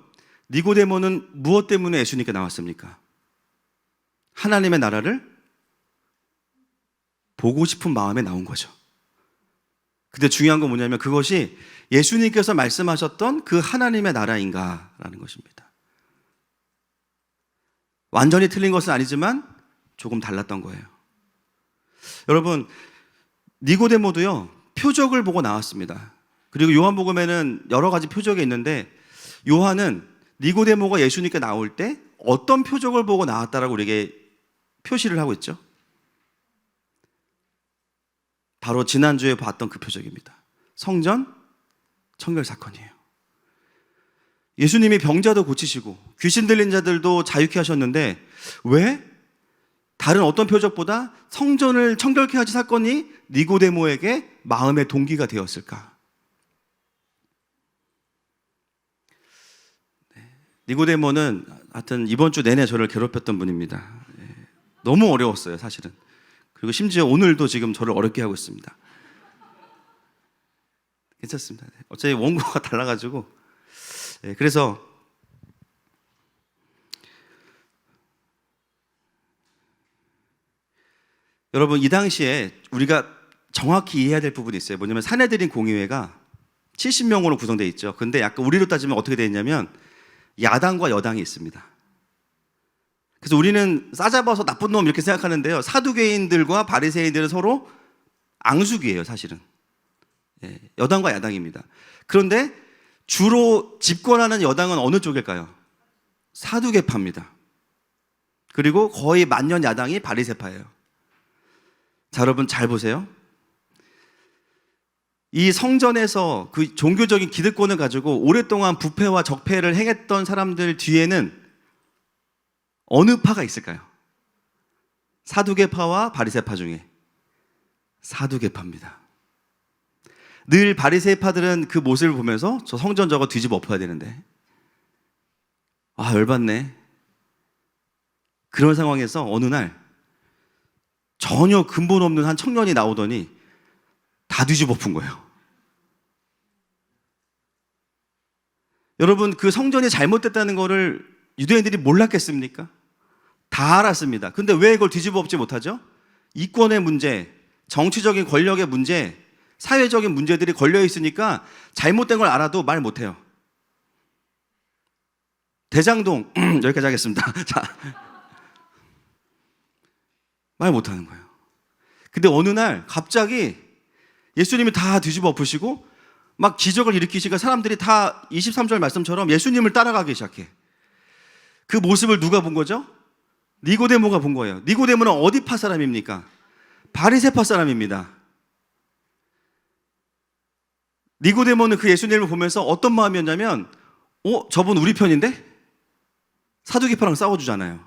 니고데모는 무엇 때문에 예수님께 나왔습니까? 하나님의 나라를 보고 싶은 마음에 나온 거죠. 근데 중요한 건 뭐냐면 그것이 예수님께서 말씀하셨던 그 하나님의 나라인가라는 것입니다. 완전히 틀린 것은 아니지만 조금 달랐던 거예요. 여러분, 니고데모도요 표적을 보고 나왔습니다. 그리고 요한복음에는 여러 가지 표적이 있는데 요한은 니고데모가 예수님께 나올 때 어떤 표적을 보고 나왔다라고 우리에게 표시를 하고 있죠? 바로 지난주에 봤던 그 표적입니다. 성전 청결 사건이에요. 예수님이 병자도 고치시고 귀신 들린 자들도 자유케 하셨는데 왜 다른 어떤 표적보다 성전을 청결케 하신 사건이 니고데모에게 마음의 동기가 되었을까? 니고데모는 하여튼 이번 주 내내 저를 괴롭혔던 분입니다. 너무 어려웠어요, 사실은. 그리고 심지어 오늘도 지금 저를 어렵게 하고 있습니다. 괜찮습니다. 어차피 원고가 달라가지고. 그래서 여러분 이 당시에 우리가 정확히 이해해야 될 부분이 있어요. 뭐냐면 산헤드린 공의회가 70명으로 구성되어 있죠. 근데 약간 우리로 따지면 어떻게 되어 있냐면 야당과 여당이 있습니다. 그래서 우리는 싸잡아서 나쁜 놈 이렇게 생각하는데요, 사두개인들과 바리새인들은 서로 앙숙이에요, 사실은. 여당과 야당입니다. 그런데 주로 집권하는 여당은 어느 쪽일까요? 사두개파입니다. 그리고 거의 만년 야당이 바리새파예요. 자, 여러분 잘 보세요. 이 성전에서 그 종교적인 기득권을 가지고 오랫동안 부패와 적폐를 행했던 사람들 뒤에는 어느 파가 있을까요? 사두개파와 바리새파 중에 사두개파입니다. 늘 바리새파들은 그 모습을 보면서 저 성전 저거 뒤집어 엎어야 되는데, 아, 열받네. 그런 상황에서 어느 날 전혀 근본 없는 한 청년이 나오더니 다 뒤집어 엎은 거예요. 여러분, 그 성전이 잘못됐다는 거를 유대인들이 몰랐겠습니까? 다 알았습니다. 근데 왜 이걸 뒤집어 엎지 못하죠? 이권의 문제, 정치적인 권력의 문제, 사회적인 문제들이 걸려 있으니까 잘못된 걸 알아도 말 못해요. 대장동 여기까지 하겠습니다. 자, 말 못하는 거예요. 근데 어느 날 갑자기 예수님이 다 뒤집어 엎으시고 막 기적을 일으키시니까 사람들이 다 23절 말씀처럼 예수님을 따라가기 시작해. 그 모습을 누가 본 거죠? 니고데모가 본 거예요. 니고데모는 어디 파 사람입니까? 바리새파 사람입니다. 니고데모는 그 예수님을 보면서 어떤 마음이었냐면, 저분 우리 편인데? 사두개파랑 싸워주잖아요.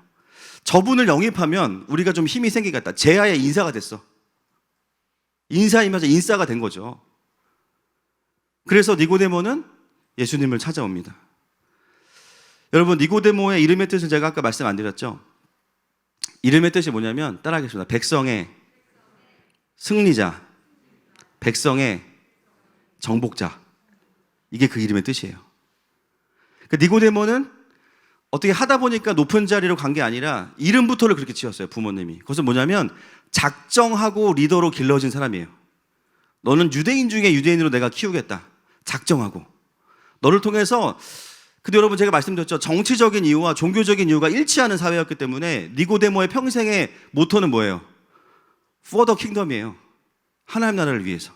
저분을 영입하면 우리가 좀 힘이 생기겠다. 제아의 인사가 됐어. 인사이면서 인싸가 된 거죠. 그래서 니고데모는 예수님을 찾아옵니다. 여러분, 니고데모의 이름의 뜻을 제가 아까 말씀 안 드렸죠? 이름의 뜻이 뭐냐면 따라하겠습니다. 백성의 승리자, 백성의 정복자. 이게 그 이름의 뜻이에요. 그 니고데모는 어떻게 하다 보니까 높은 자리로 간 게 아니라 이름부터를 그렇게 지었어요, 부모님이. 그것은 뭐냐면 작정하고 리더로 길러진 사람이에요. 너는 유대인 중에 유대인으로 내가 키우겠다. 작정하고. 너를 통해서, 근데 여러분 제가 말씀드렸죠. 정치적인 이유와 종교적인 이유가 일치하는 사회였기 때문에 니고데모의 평생의 모토는 뭐예요? For the kingdom이에요. 하나님 나라를 위해서.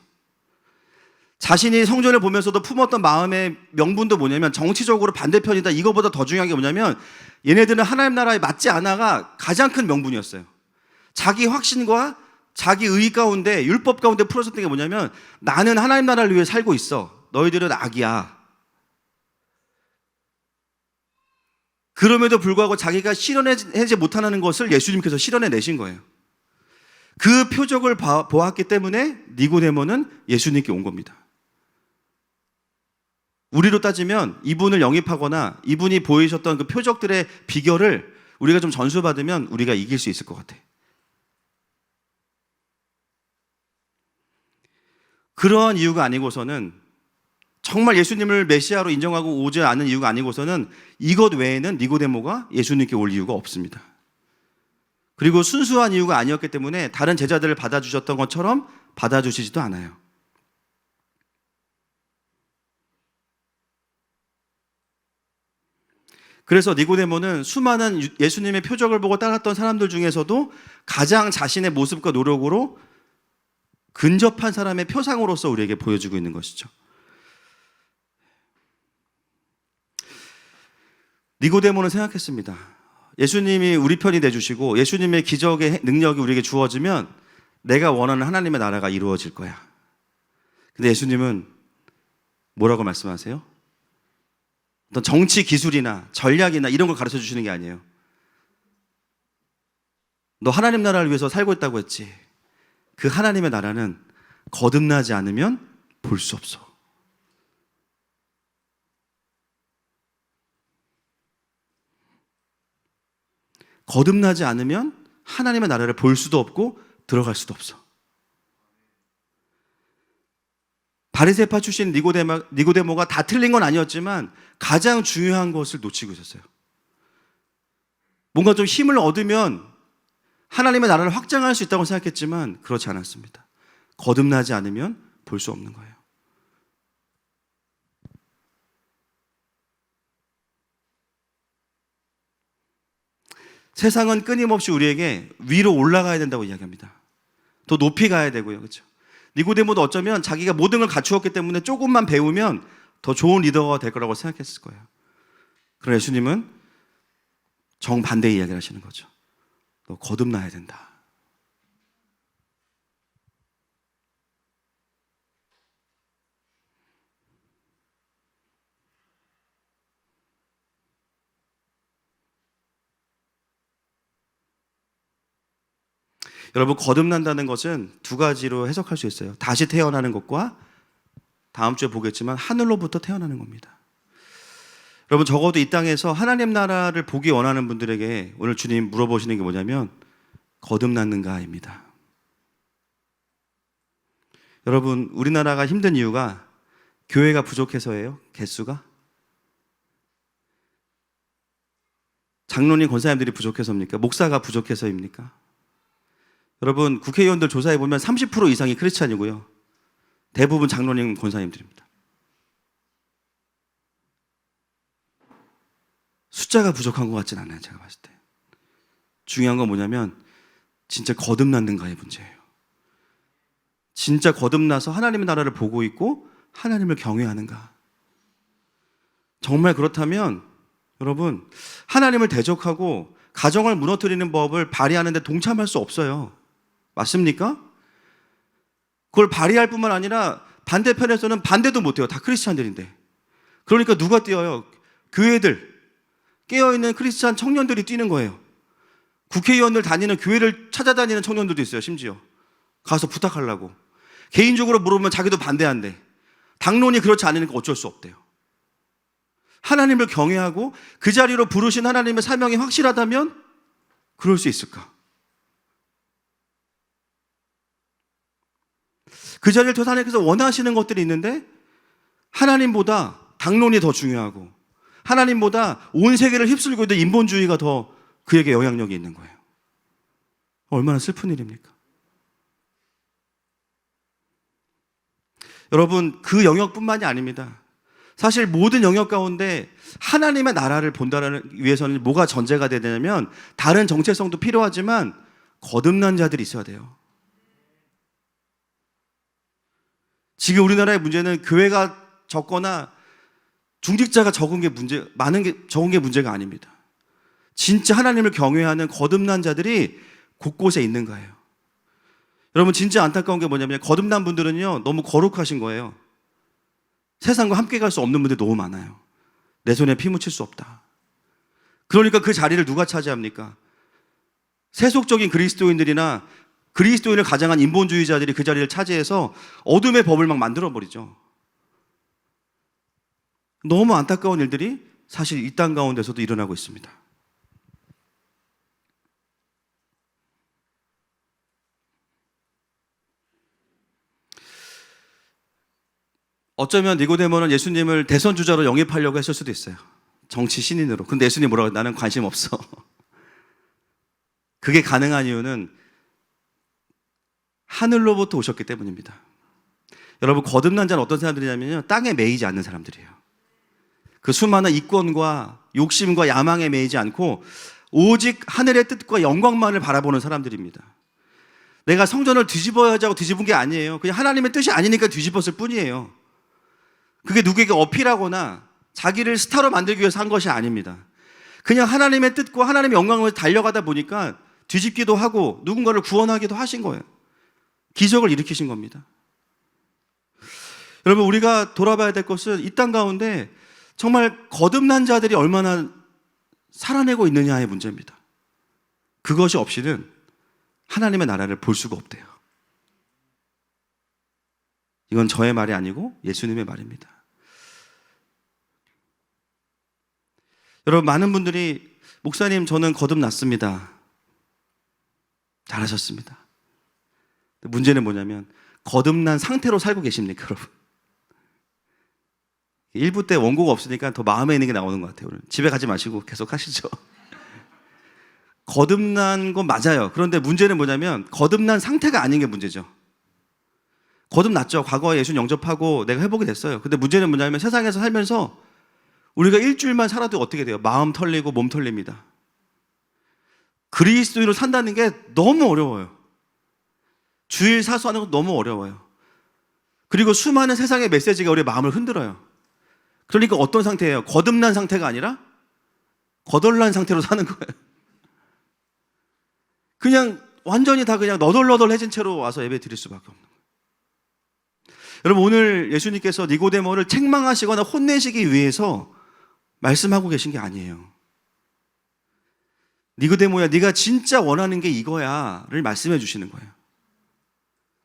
자신이 성전을 보면서도 품었던 마음의 명분도 뭐냐면 정치적으로 반대편이다. 이거보다 더 중요한 게 뭐냐면 얘네들은 하나님 나라에 맞지 않아가 가장 큰 명분이었어요. 자기 확신과 자기 의 가운데, 율법 가운데 풀어졌던 게 뭐냐면 나는 하나님 나라를 위해 살고 있어. 너희들은 악이야. 그럼에도 불구하고 자기가 실현하지 못하는 것을 예수님께서 실현해내신 거예요. 그 표적을 보았기 때문에 니고데모는 예수님께 온 겁니다. 우리로 따지면 이분을 영입하거나 이분이 보이셨던 그 표적들의 비결을 우리가 좀 전수받으면 우리가 이길 수 있을 것 같아. 그러한 이유가 아니고서는, 정말 예수님을 메시아로 인정하고 오지 않은 이유가 아니고서는 이것 외에는 니고데모가 예수님께 올 이유가 없습니다. 그리고 순수한 이유가 아니었기 때문에 다른 제자들을 받아주셨던 것처럼 받아주시지도 않아요. 그래서 니고데모는 수많은 예수님의 표적을 보고 따랐던 사람들 중에서도 가장 자신의 모습과 노력으로 근접한 사람의 표상으로서 우리에게 보여주고 있는 것이죠. 니고데모는 생각했습니다. 예수님이 우리 편이 돼주시고 예수님의 기적의 능력이 우리에게 주어지면 내가 원하는 하나님의 나라가 이루어질 거야. 근데 예수님은 뭐라고 말씀하세요? 어떤 정치 기술이나 전략이나 이런 걸 가르쳐 주시는 게 아니에요. 너 하나님 나라를 위해서 살고 있다고 했지. 그 하나님의 나라는 거듭나지 않으면 볼 수 없어. 거듭나지 않으면 하나님의 나라를 볼 수도 없고 들어갈 수도 없어. 바리새파 출신 니고데모가 다 틀린 건 아니었지만 가장 중요한 것을 놓치고 있었어요. 뭔가 좀 힘을 얻으면 하나님의 나라를 확장할 수 있다고 생각했지만 그렇지 않았습니다. 거듭나지 않으면 볼 수 없는 거예요. 세상은 끊임없이 우리에게 위로 올라가야 된다고 이야기합니다. 더 높이 가야 되고요. 그렇죠? 니고데모도 어쩌면 자기가 모든 걸 갖추었기 때문에 조금만 배우면 더 좋은 리더가 될 거라고 생각했을 거예요. 그러나 예수님은 정반대의 이야기를 하시는 거죠. 너 거듭나야 된다. 여러분, 거듭난다는 것은 두 가지로 해석할 수 있어요. 다시 태어나는 것과 다음 주에 보겠지만 하늘로부터 태어나는 겁니다. 여러분, 적어도 이 땅에서 하나님 나라를 보기 원하는 분들에게 오늘 주님 물어보시는 게 뭐냐면 거듭났는가입니다. 여러분, 우리나라가 힘든 이유가 교회가 부족해서예요? 개수가? 장로님, 권사님들이 부족해서입니까? 목사가 부족해서입니까? 여러분, 국회의원들 조사해 보면 30% 이상이 크리스찬이고요. 대부분 장로님, 권사님들입니다. 숫자가 부족한 것 같진 않아요, 제가 봤을 때. 중요한 건 뭐냐면 진짜 거듭났는가의 문제예요. 진짜 거듭나서 하나님의 나라를 보고 있고 하나님을 경외하는가. 정말 그렇다면 여러분, 하나님을 대적하고 가정을 무너뜨리는 법을 발휘하는데 동참할 수 없어요. 맞습니까? 그걸 발휘할 뿐만 아니라 반대편에서는 반대도 못해요. 다 크리스찬들인데. 그러니까 누가 뛰어요? 교회들, 깨어있는 크리스찬 청년들이 뛰는 거예요. 국회의원들 다니는 교회를 찾아다니는 청년들도 있어요. 심지어 가서 부탁하려고. 개인적으로 물어보면 자기도 반대한대. 당론이 그렇지 않으니까 어쩔 수 없대요. 하나님을 경외하고 그 자리로 부르신 하나님의 사명이 확실하다면 그럴 수 있을까? 그 자리를 더 하나님께서 원하시는 것들이 있는데 하나님보다 당론이 더 중요하고 하나님보다 온 세계를 휩쓸고 있는 인본주의가 더 그에게 영향력이 있는 거예요. 얼마나 슬픈 일입니까? 여러분, 그 영역뿐만이 아닙니다. 사실 모든 영역 가운데 하나님의 나라를 본다는 위해서는 뭐가 전제가 돼야 되냐면 다른 정체성도 필요하지만 거듭난 자들이 있어야 돼요. 지금 우리나라의 문제는 교회가 적거나 중직자가 적은 게 적은 게 문제가 아닙니다. 진짜 하나님을 경외하는 거듭난 자들이 곳곳에 있는 거예요. 여러분, 진짜 안타까운 게 뭐냐면 거듭난 분들은요 너무 거룩하신 거예요. 세상과 함께 갈 수 없는 분들이 너무 많아요. 내 손에 피 묻힐 수 없다. 그러니까 그 자리를 누가 차지합니까? 세속적인 그리스도인들이나 그리스도인을 가장한 인본주의자들이 그 자리를 차지해서 어둠의 법을 막 만들어버리죠. 너무 안타까운 일들이 사실 이 땅 가운데서도 일어나고 있습니다. 어쩌면 니고데모는 예수님을 대선 주자로 영입하려고 했을 수도 있어요. 정치 신인으로. 근데 예수님 뭐라고? 나는 관심 없어. 그게 가능한 이유는 하늘로부터 오셨기 때문입니다. 여러분, 거듭난 자는 어떤 사람들이냐면요, 땅에 매이지 않는 사람들이에요. 그 수많은 이권과 욕심과 야망에 매이지 않고 오직 하늘의 뜻과 영광만을 바라보는 사람들입니다. 내가 성전을 뒤집어야지 하고 뒤집은 게 아니에요. 그냥 하나님의 뜻이 아니니까 뒤집었을 뿐이에요. 그게 누구에게 어필하거나 자기를 스타로 만들기 위해서 한 것이 아닙니다. 그냥 하나님의 뜻과 하나님의 영광을 달려가다 보니까 뒤집기도 하고 누군가를 구원하기도 하신 거예요. 기적을 일으키신 겁니다. 여러분, 우리가 돌아봐야 될 것은 이 땅 가운데 정말 거듭난 자들이 얼마나 살아내고 있느냐의 문제입니다. 그것이 없이는 하나님의 나라를 볼 수가 없대요. 이건 저의 말이 아니고 예수님의 말입니다. 여러분, 많은 분들이 목사님, 저는 거듭났습니다. 잘하셨습니다. 문제는 뭐냐면 거듭난 상태로 살고 계십니까, 여러분? 1부 때 원고가 없으니까 더 마음에 있는 게 나오는 것 같아요. 집에 가지 마시고 계속 하시죠. 거듭난 건 맞아요. 그런데 문제는 뭐냐면 거듭난 상태가 아닌 게 문제죠. 거듭났죠. 과거에 예수님 영접하고 내가 회복이 됐어요. 근데 문제는 뭐냐면 세상에서 살면서 우리가 일주일만 살아도 어떻게 돼요? 마음 털리고 몸 털립니다. 그리스도인으로 산다는 게 너무 어려워요. 주일 사수하는 것도 너무 어려워요. 그리고 수많은 세상의 메시지가 우리의 마음을 흔들어요. 그러니까 어떤 상태예요? 거듭난 상태가 아니라 거덜난 상태로 사는 거예요. 그냥 완전히 다 그냥 너덜너덜해진 채로 와서 예배 드릴 수밖에 없는 거예요. 여러분, 오늘 예수님께서 니고데모를 책망하시거나 혼내시기 위해서 말씀하고 계신 게 아니에요. 니고데모야, 네가 진짜 원하는 게 이거야를 말씀해 주시는 거예요.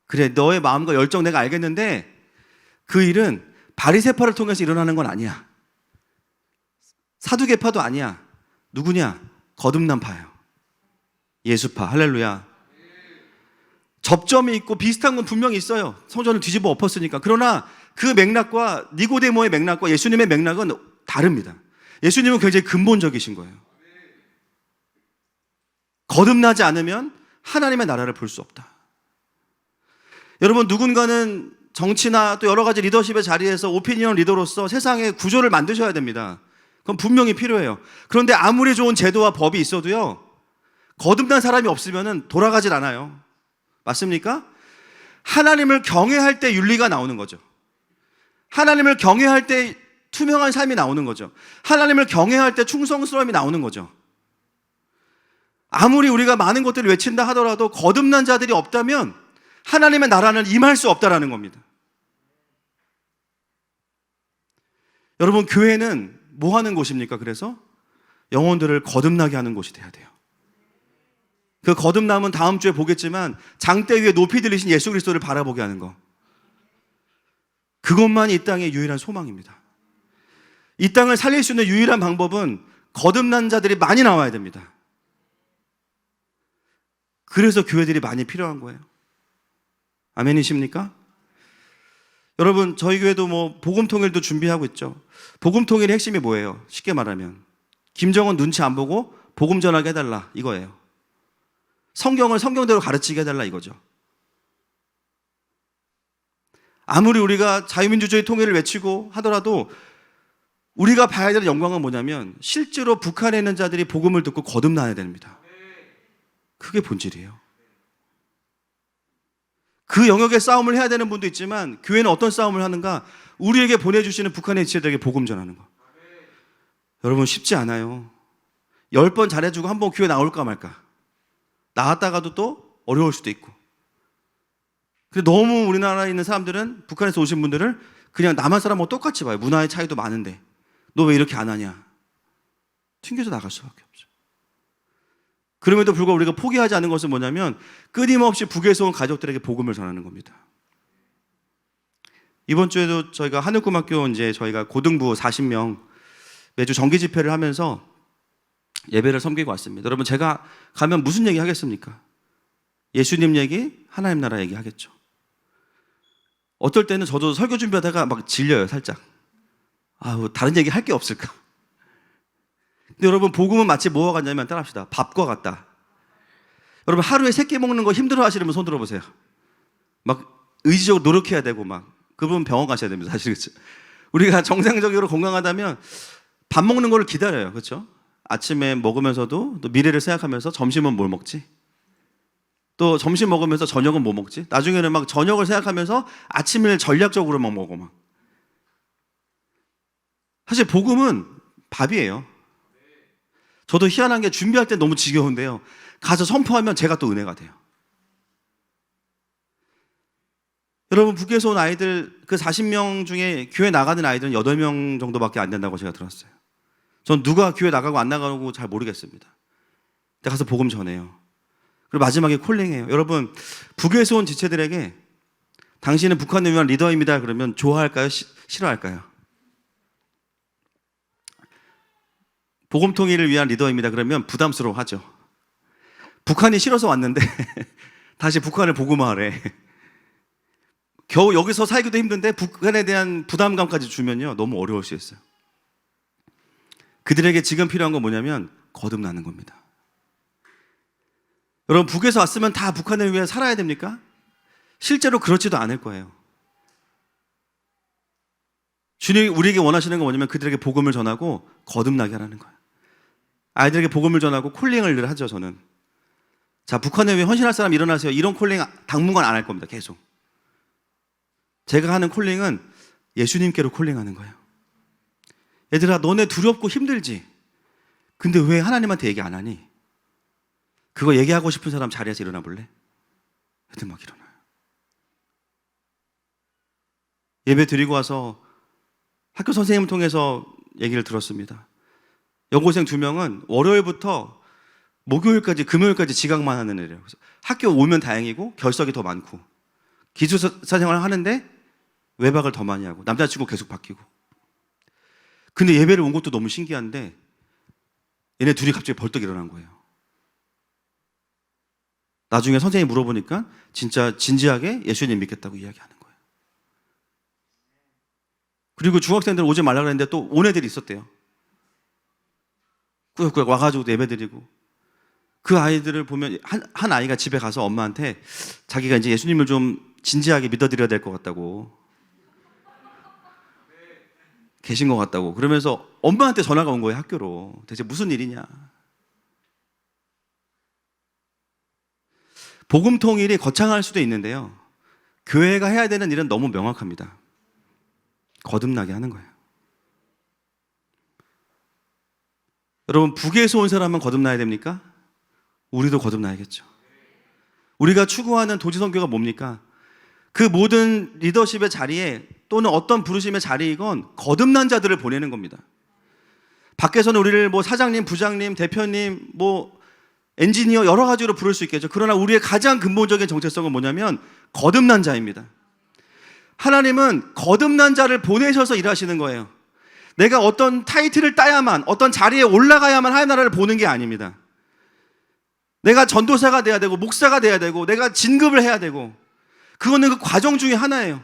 그래, 너의 마음과 열정 내가 알겠는데 그 일은 바리새파를 통해서 일어나는 건 아니야. 사두개파도 아니야. 누구냐? 거듭난파예요. 예수파. 할렐루야. 접점이 있고 비슷한 건 분명히 있어요. 성전을 뒤집어 엎었으니까. 그러나 그 맥락과 니고데모의 맥락과 예수님의 맥락은 다릅니다. 예수님은 굉장히 근본적이신 거예요. 거듭나지 않으면 하나님의 나라를 볼 수 없다. 여러분, 누군가는 정치나 또 여러 가지 리더십의 자리에서 오피니언 리더로서 세상의 구조를 만드셔야 됩니다. 그건 분명히 필요해요. 그런데 아무리 좋은 제도와 법이 있어도요, 거듭난 사람이 없으면 돌아가질 않아요. 맞습니까? 하나님을 경외할 때 윤리가 나오는 거죠. 하나님을 경외할 때 투명한 삶이 나오는 거죠. 하나님을 경외할 때 충성스러움이 나오는 거죠. 아무리 우리가 많은 것들을 외친다 하더라도 거듭난 자들이 없다면 하나님의 나라는 임할 수 없다라는 겁니다. 여러분, 교회는 뭐 하는 곳입니까? 그래서 영혼들을 거듭나게 하는 곳이 돼야 돼요. 그 거듭남은 다음 주에 보겠지만 장대 위에 높이 들리신 예수 그리스도를 바라보게 하는 거. 그것만이 이 땅의 유일한 소망입니다. 이 땅을 살릴 수 있는 유일한 방법은 거듭난 자들이 많이 나와야 됩니다. 그래서 교회들이 많이 필요한 거예요. 아멘이십니까? 여러분, 저희 교회도 뭐 복음통일도 준비하고 있죠. 복음통일의 핵심이 뭐예요? 쉽게 말하면 김정은 눈치 안 보고 복음 전하게 해달라, 이거예요. 성경을 성경대로 가르치게 해달라, 이거죠. 아무리 우리가 자유민주주의 통일을 외치고 하더라도 우리가 봐야 되는 영광은 뭐냐면 실제로 북한에 있는 자들이 복음을 듣고 거듭나야 됩니다. 그게 본질이에요. 그 영역의 싸움을 해야 되는 분도 있지만 교회는 어떤 싸움을 하는가? 우리에게 보내주시는 북한의 지체들에게 복음 전하는 거. 여러분, 쉽지 않아요. 10번 잘해주고 한 번 교회 나올까 말까. 나왔다가도 또 어려울 수도 있고. 근데 너무 우리나라에 있는 사람들은, 북한에서 오신 분들을 그냥 남한 사람하고 똑같이 봐요. 문화의 차이도 많은데 너 왜 이렇게 안 하냐? 튕겨져 나갈 수밖에 없죠. 그럼에도 불구하고 우리가 포기하지 않는 것은 뭐냐면 끊임없이 북에서 온 가족들에게 복음을 전하는 겁니다. 이번 주에도 저희가 한울꿈학교 이제 저희가 고등부 40명 매주 정기 집회를 하면서 예배를 섬기고 왔습니다. 여러분, 제가 가면 무슨 얘기 하겠습니까? 예수님 얘기, 하나님 나라 얘기 하겠죠. 어떨 때는 저도 설교 준비하다가 막 질려요, 살짝. 다른 얘기 할 게 없을까? 근데 여러분, 복음은 마치 뭐와 같냐면, 따라합시다. 밥과 같다. 여러분, 하루에 3끼 먹는 거 힘들어 하시는 분 손 들어보세요. 막 의지적으로 노력해야 되고 그분 병원 가셔야 됩니다, 사실. 그렇죠? 우리가 정상적으로 건강하다면 밥 먹는 거를 기다려요. 그렇죠? 아침에 먹으면서도 또 미래를 생각하면서 점심은 뭘 먹지? 또 점심 먹으면서 저녁은 뭐 먹지? 나중에는 막 저녁을 생각하면서 아침을 전략적으로 막 먹어. 사실 복음은 밥이에요. 저도 희한한 게 준비할 때 너무 지겨운데요. 가서 선포하면 제가 또 은혜가 돼요. 여러분, 북에서 온 아이들 그 40명 중에 교회 나가는 아이들은 8명 정도밖에 안 된다고 제가 들었어요. 전 누가 교회 나가고 안 나가고 잘 모르겠습니다. 근데 가서 복음 전해요. 그리고 마지막에 콜링해요. 여러분, 북에서 온 지체들에게 당신은 북한을 위한 리더입니다 그러면 좋아할까요? 싫어할까요? 복음 통일을 위한 리더입니다 그러면 부담스러워하죠. 북한이 싫어서 왔는데 다시 북한을 복음화하래. 겨우 여기서 살기도 힘든데 북한에 대한 부담감까지 주면요, 너무 어려울 수 있어요. 그들에게 지금 필요한 건 뭐냐면 거듭나는 겁니다. 여러분, 북에서 왔으면 다 북한을 위해 살아야 됩니까? 실제로 그렇지도 않을 거예요. 주님이 우리에게 원하시는 건 뭐냐면 그들에게 복음을 전하고 거듭나게 하라는 거예요. 아이들에게 복음을 전하고 콜링을 늘 하죠, 저는. 자, 북한을 위해 헌신할 사람 일어나세요. 이런 콜링 당분간 안 할 겁니다, 계속. 제가 하는 콜링은 예수님께로 콜링하는 거예요. 얘들아, 너네 두렵고 힘들지? 근데 왜 하나님한테 얘기 안 하니? 그거 얘기하고 싶은 사람 자리에서 일어나 볼래? 애들 막 일어나요. 예배 드리고 와서 학교 선생님을 통해서 얘기를 들었습니다. 여고생 2명은 월요일부터 목요일까지 금요일까지 지각만 하는 애래요. 그래서 학교 오면 다행이고 결석이 더 많고 기숙사 생활을 하는데 외박을 더 많이 하고 남자친구 계속 바뀌고. 근데 예배를 온 것도 너무 신기한데 얘네 둘이 갑자기 벌떡 일어난 거예요. 나중에 선생님이 물어보니까 진짜 진지하게 예수님 믿겠다고 이야기하는 거예요. 그리고 중학생들 오지 말라 그랬는데 또 온 애들이 있었대요. 꾸역꾸역 와가지고 예배 드리고. 그 아이들을 보면 한 아이가 집에 가서 엄마한테 자기가 이제 예수님을 좀 진지하게 믿어드려야 될 것 같다고, 계신 것 같다고 그러면서 엄마한테 전화가 온 거예요. 학교로. 대체 무슨 일이냐. 복음 통일이 거창할 수도 있는데요, 교회가 해야 되는 일은 너무 명확합니다. 거듭나게 하는 거예요. 여러분, 북에서 온 사람은 거듭나야 됩니까? 우리도 거듭나야겠죠. 우리가 추구하는 도지선교가 뭡니까? 그 모든 리더십의 자리에 또는 어떤 부르심의 자리이건 거듭난 자들을 보내는 겁니다. 밖에서는 우리를 뭐 사장님, 부장님, 대표님, 뭐 엔지니어 여러 가지로 부를 수 있겠죠. 그러나 우리의 가장 근본적인 정체성은 뭐냐면 거듭난 자입니다. 하나님은 거듭난 자를 보내셔서 일하시는 거예요. 내가 어떤 타이틀을 따야만, 어떤 자리에 올라가야만 하나님을 보는 게 아닙니다. 내가 전도사가 돼야 되고 목사가 돼야 되고 내가 진급을 해야 되고, 그거는 그 과정 중에 하나예요.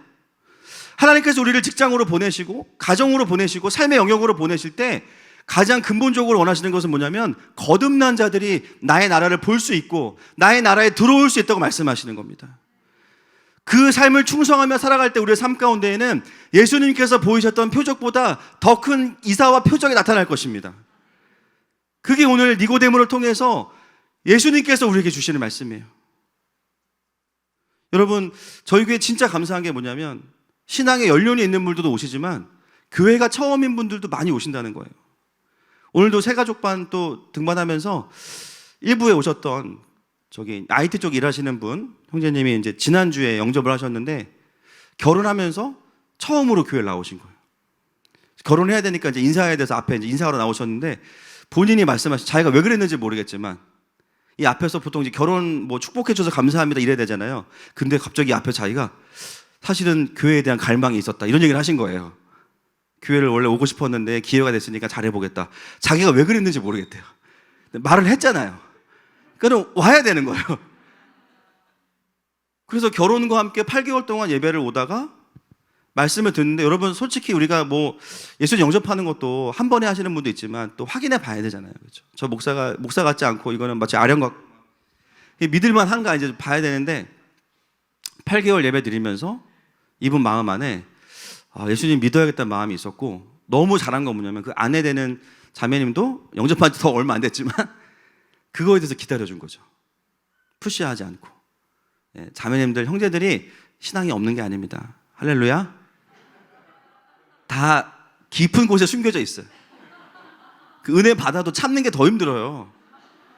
하나님께서 우리를 직장으로 보내시고 가정으로 보내시고 삶의 영역으로 보내실 때 가장 근본적으로 원하시는 것은 뭐냐면 거듭난 자들이 나의 나라를 볼 수 있고 나의 나라에 들어올 수 있다고 말씀하시는 겁니다. 그 삶을 충성하며 살아갈 때 우리의 삶 가운데에는 예수님께서 보이셨던 표적보다 더 큰 이사와 표적이 나타날 것입니다. 그게 오늘 니고데모를 통해서 예수님께서 우리에게 주시는 말씀이에요. 여러분, 저희 교회 진짜 감사한 게 뭐냐면 신앙에 연륜이 있는 분들도 오시지만 교회가 처음인 분들도 많이 오신다는 거예요. 오늘도 새가족반 또 등반하면서 일부에 오셨던 저기 IT 쪽 일하시는 분, 형제님이 이제 지난주에 영접을 하셨는데 결혼하면서 처음으로 교회를 나오신 거예요. 결혼해야 되니까 이제 인사해야 돼서 앞에 이제 인사하러 나오셨는데 본인이 말씀하신, 자기가 왜 그랬는지 모르겠지만 이 앞에서 보통 이제 결혼 뭐 축복해줘서 감사합니다 이래야 되잖아요. 근데 갑자기 앞에 자기가 사실은 교회에 대한 갈망이 있었다 이런 얘기를 하신 거예요. 교회를 원래 오고 싶었는데 기회가 됐으니까 잘해보겠다. 자기가 왜 그랬는지 모르겠대요. 말을 했잖아요. 그러니까 와야 되는 거예요. 그래서 결혼과 함께 8개월 동안 예배를 오다가 말씀을 듣는데, 여러분 솔직히 우리가 뭐 예수 영접하는 것도 한 번에 하시는 분도 있지만 또 확인해 봐야 되잖아요. 그렇죠? 저 목사 같지 않고 이거는 마치 아령 같고 믿을만 한가 이제 봐야 되는데 8개월 예배 드리면서 이분 마음 안에 예수님 믿어야겠다는 마음이 있었고, 너무 잘한 건 뭐냐면 그 아내 되는 자매님도 영접한 지 더 얼마 안 됐지만 그거에 대해서 기다려준 거죠. 푸시하지 않고. 자매님들, 형제들이 신앙이 없는 게 아닙니다. 할렐루야. 다 깊은 곳에 숨겨져 있어요. 그 은혜 받아도 참는 게 더 힘들어요.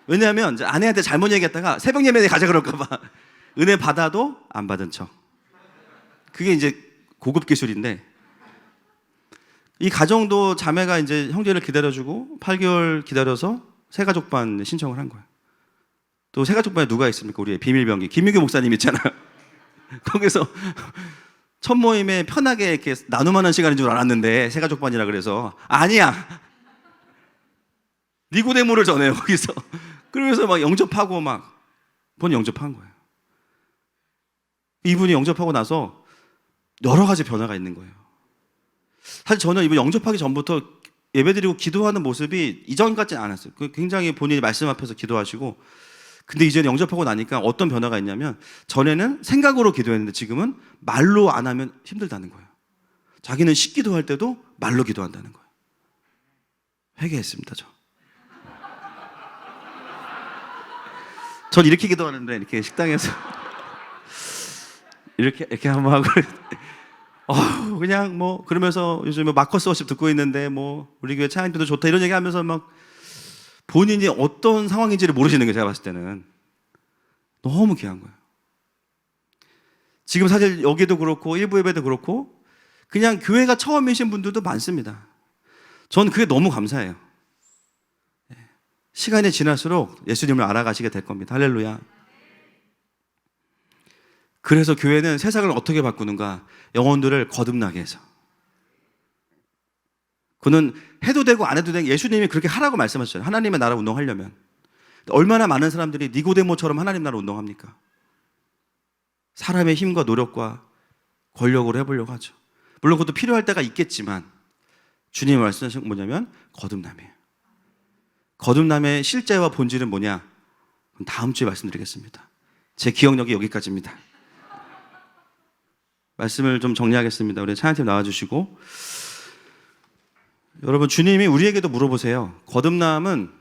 왜냐하면 이제 아내한테 잘못 얘기했다가 새벽 예배에 가자 그럴까 봐 은혜 받아도 안 받은 척. 그게 이제 고급 기술인데, 이 가정도 자매가 이제 형제를 기다려주고 8개월 기다려서 새가족반 신청을 한 거예요. 또 새가족반에 누가 있습니까? 우리의 비밀병기 김민규 목사님 있잖아요. 거기서 첫 모임에 편하게 이렇게 나눔하는 시간인 줄 알았는데 새가족반이라 그래서 아니야. 니고데모를 전해요 거기서. 그러면서 막 영접하고 막 본 영접한 거예요. 이분이 영접하고 나서 여러 가지 변화가 있는 거예요. 사실 저는 이분 영접하기 전부터 예배드리고 기도하는 모습이 이전 같지는 않았어요. 굉장히 본인이 말씀 앞에서 기도하시고, 근데 이제 영접하고 나니까 어떤 변화가 있냐면 전에는 생각으로 기도했는데 지금은 말로 안 하면 힘들다는 거예요. 자기는 식기도할 때도 말로 기도한다는 거예요. 회개했습니다. 전 이렇게 기도하는데 이렇게 식당에서 이렇게 한번 하고 그냥 뭐 그러면서 요즘에 마커스 워십 듣고 있는데 뭐 우리 교회 차인표도 좋다 이런 얘기하면서 막 본인이 어떤 상황인지를 모르시는 거예요. 제가 봤을 때는 너무 귀한 거예요. 지금 사실 여기도 그렇고 일부 예배도 그렇고 그냥 교회가 처음이신 분들도 많습니다. 전 그게 너무 감사해요. 시간이 지날수록 예수님을 알아가시게 될 겁니다. 할렐루야. 그래서 교회는 세상을 어떻게 바꾸는가? 영혼들을 거듭나게 해서. 그는 해도 되고 안 해도 되고 예수님이 그렇게 하라고 말씀하셨잖아요. 하나님의 나라 운동하려면. 얼마나 많은 사람들이 니고데모처럼 하나님 나라 운동합니까? 사람의 힘과 노력과 권력으로 해보려고 하죠. 물론 그것도 필요할 때가 있겠지만 주님이 말씀하신 건 뭐냐면 거듭남이에요. 거듭남의 실제와 본질은 뭐냐? 다음 주에 말씀드리겠습니다. 제 기억력이 여기까지입니다. 말씀을 좀 정리하겠습니다. 우리 찬양팀 나와주시고. 여러분, 주님이 우리에게도 물어보세요. 거듭남은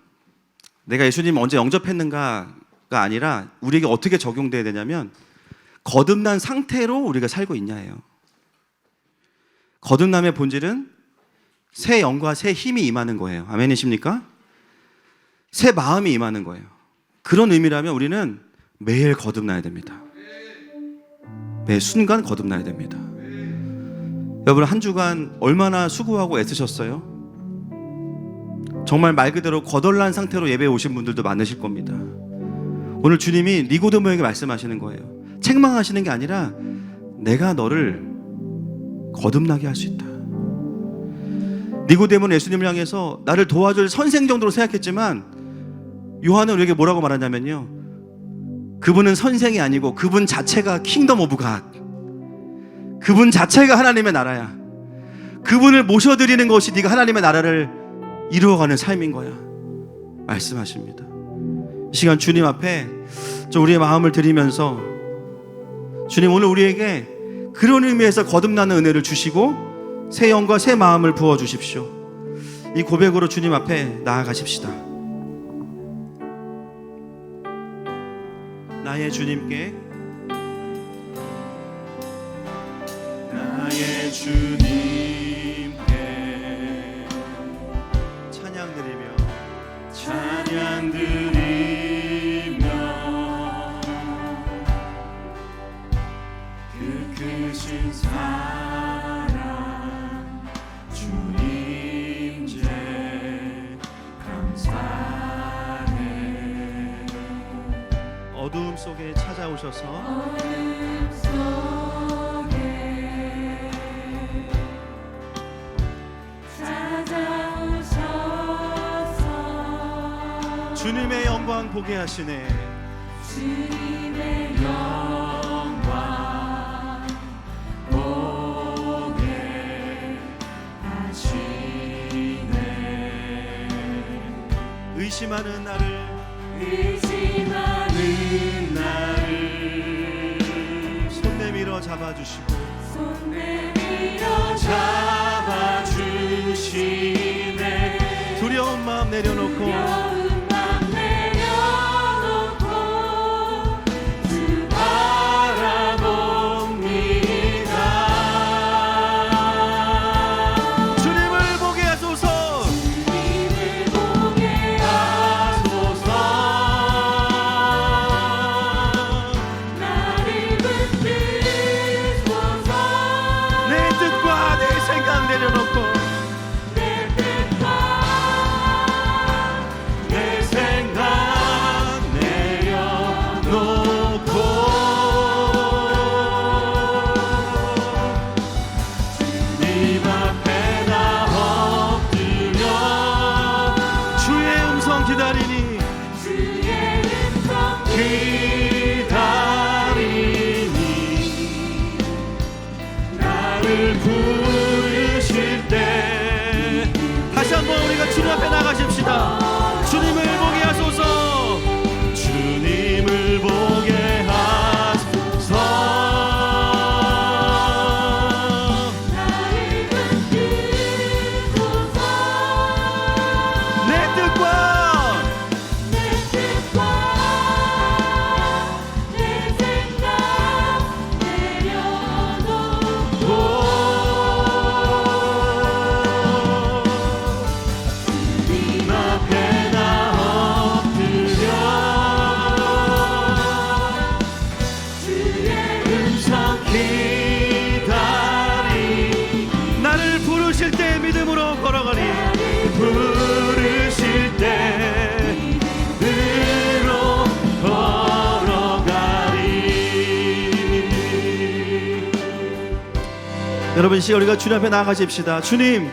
내가 예수님 언제 영접했는가가 아니라 우리에게 어떻게 적용돼야 되냐면 거듭난 상태로 우리가 살고 있냐예요. 거듭남의 본질은 새 영과 새 힘이 임하는 거예요. 아멘이십니까? 새 마음이 임하는 거예요. 그런 의미라면 우리는 매일 거듭나야 됩니다. 매 순간 거듭나야 됩니다. 여러분, 한 주간 얼마나 수고하고 애쓰셨어요? 정말 말 그대로 거덜난 상태로 예배에 오신 분들도 많으실 겁니다. 오늘 주님이 니고데모에게 말씀하시는 거예요. 책망하시는 게 아니라 내가 너를 거듭나게 할 수 있다. 니고데모는 예수님을 향해서 나를 도와줄 선생 정도로 생각했지만 요한은 우리에게 뭐라고 말하냐면요, 그분은 선생이 아니고 그분 자체가 킹덤 오브 갓, 그분 자체가 하나님의 나라야. 그분을 모셔드리는 것이 네가 하나님의 나라를 이루어가는 삶인 거야 말씀하십니다. 이 시간 주님 앞에 좀 우리의 마음을 드리면서, 주님 오늘 우리에게 그런 의미에서 거듭나는 은혜를 주시고 새 영과 새 마음을 부어주십시오. 이 고백으로 주님 앞에 나아가십시다. 나의 주님께, 나의 주님께 찬양 드리며 찬양 드리며 그 크신 사랑 주님 제 감사해. 어두움 속에 찾아오셔서 주님의 영광 보게 하시네. 주님의 영광 보게 하시네. 의심하는 나를 의심하는 나를 손 내밀어 잡아주시고 손 내밀어 잡아주시네. 두려운 마음 내려놓고 부르실 때 다시 한번 우리가 주님 앞에 나가십시다. 주님을 보게 하소서. 주님을 보게 하소서. 나를 붙드소서. 내 뜻과 내 생각 내려놓고 부르실 때 여러분, 이 시간 우리가 주님 앞에 나아가십시다. 주님,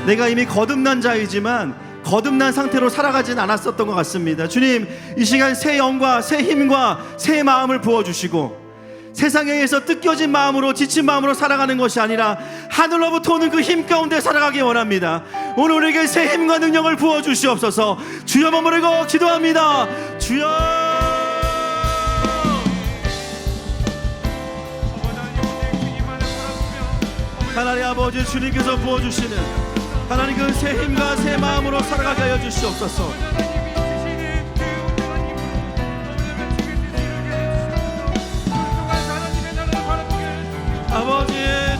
내가 이미 거듭난 자이지만 거듭난 상태로 살아가진 않았었던 것 같습니다. 주님, 이 시간 새 영과 새 힘과 새 마음을 부어주시고, 세상에 의해서 뜯겨진 마음으로 지친 마음으로 살아가는 것이 아니라 하늘로부터 오는 그 힘 가운데 살아가기 원합니다. 오늘 우리에게 새 힘과 능력을 부어주시옵소서. 주여 머무르고 기도합니다. 주여. 하나님 아버지, 주님께서 부어주시는 하나님 그 새 힘과 새 마음으로 살아가게 하여 주시옵소서. 아버지,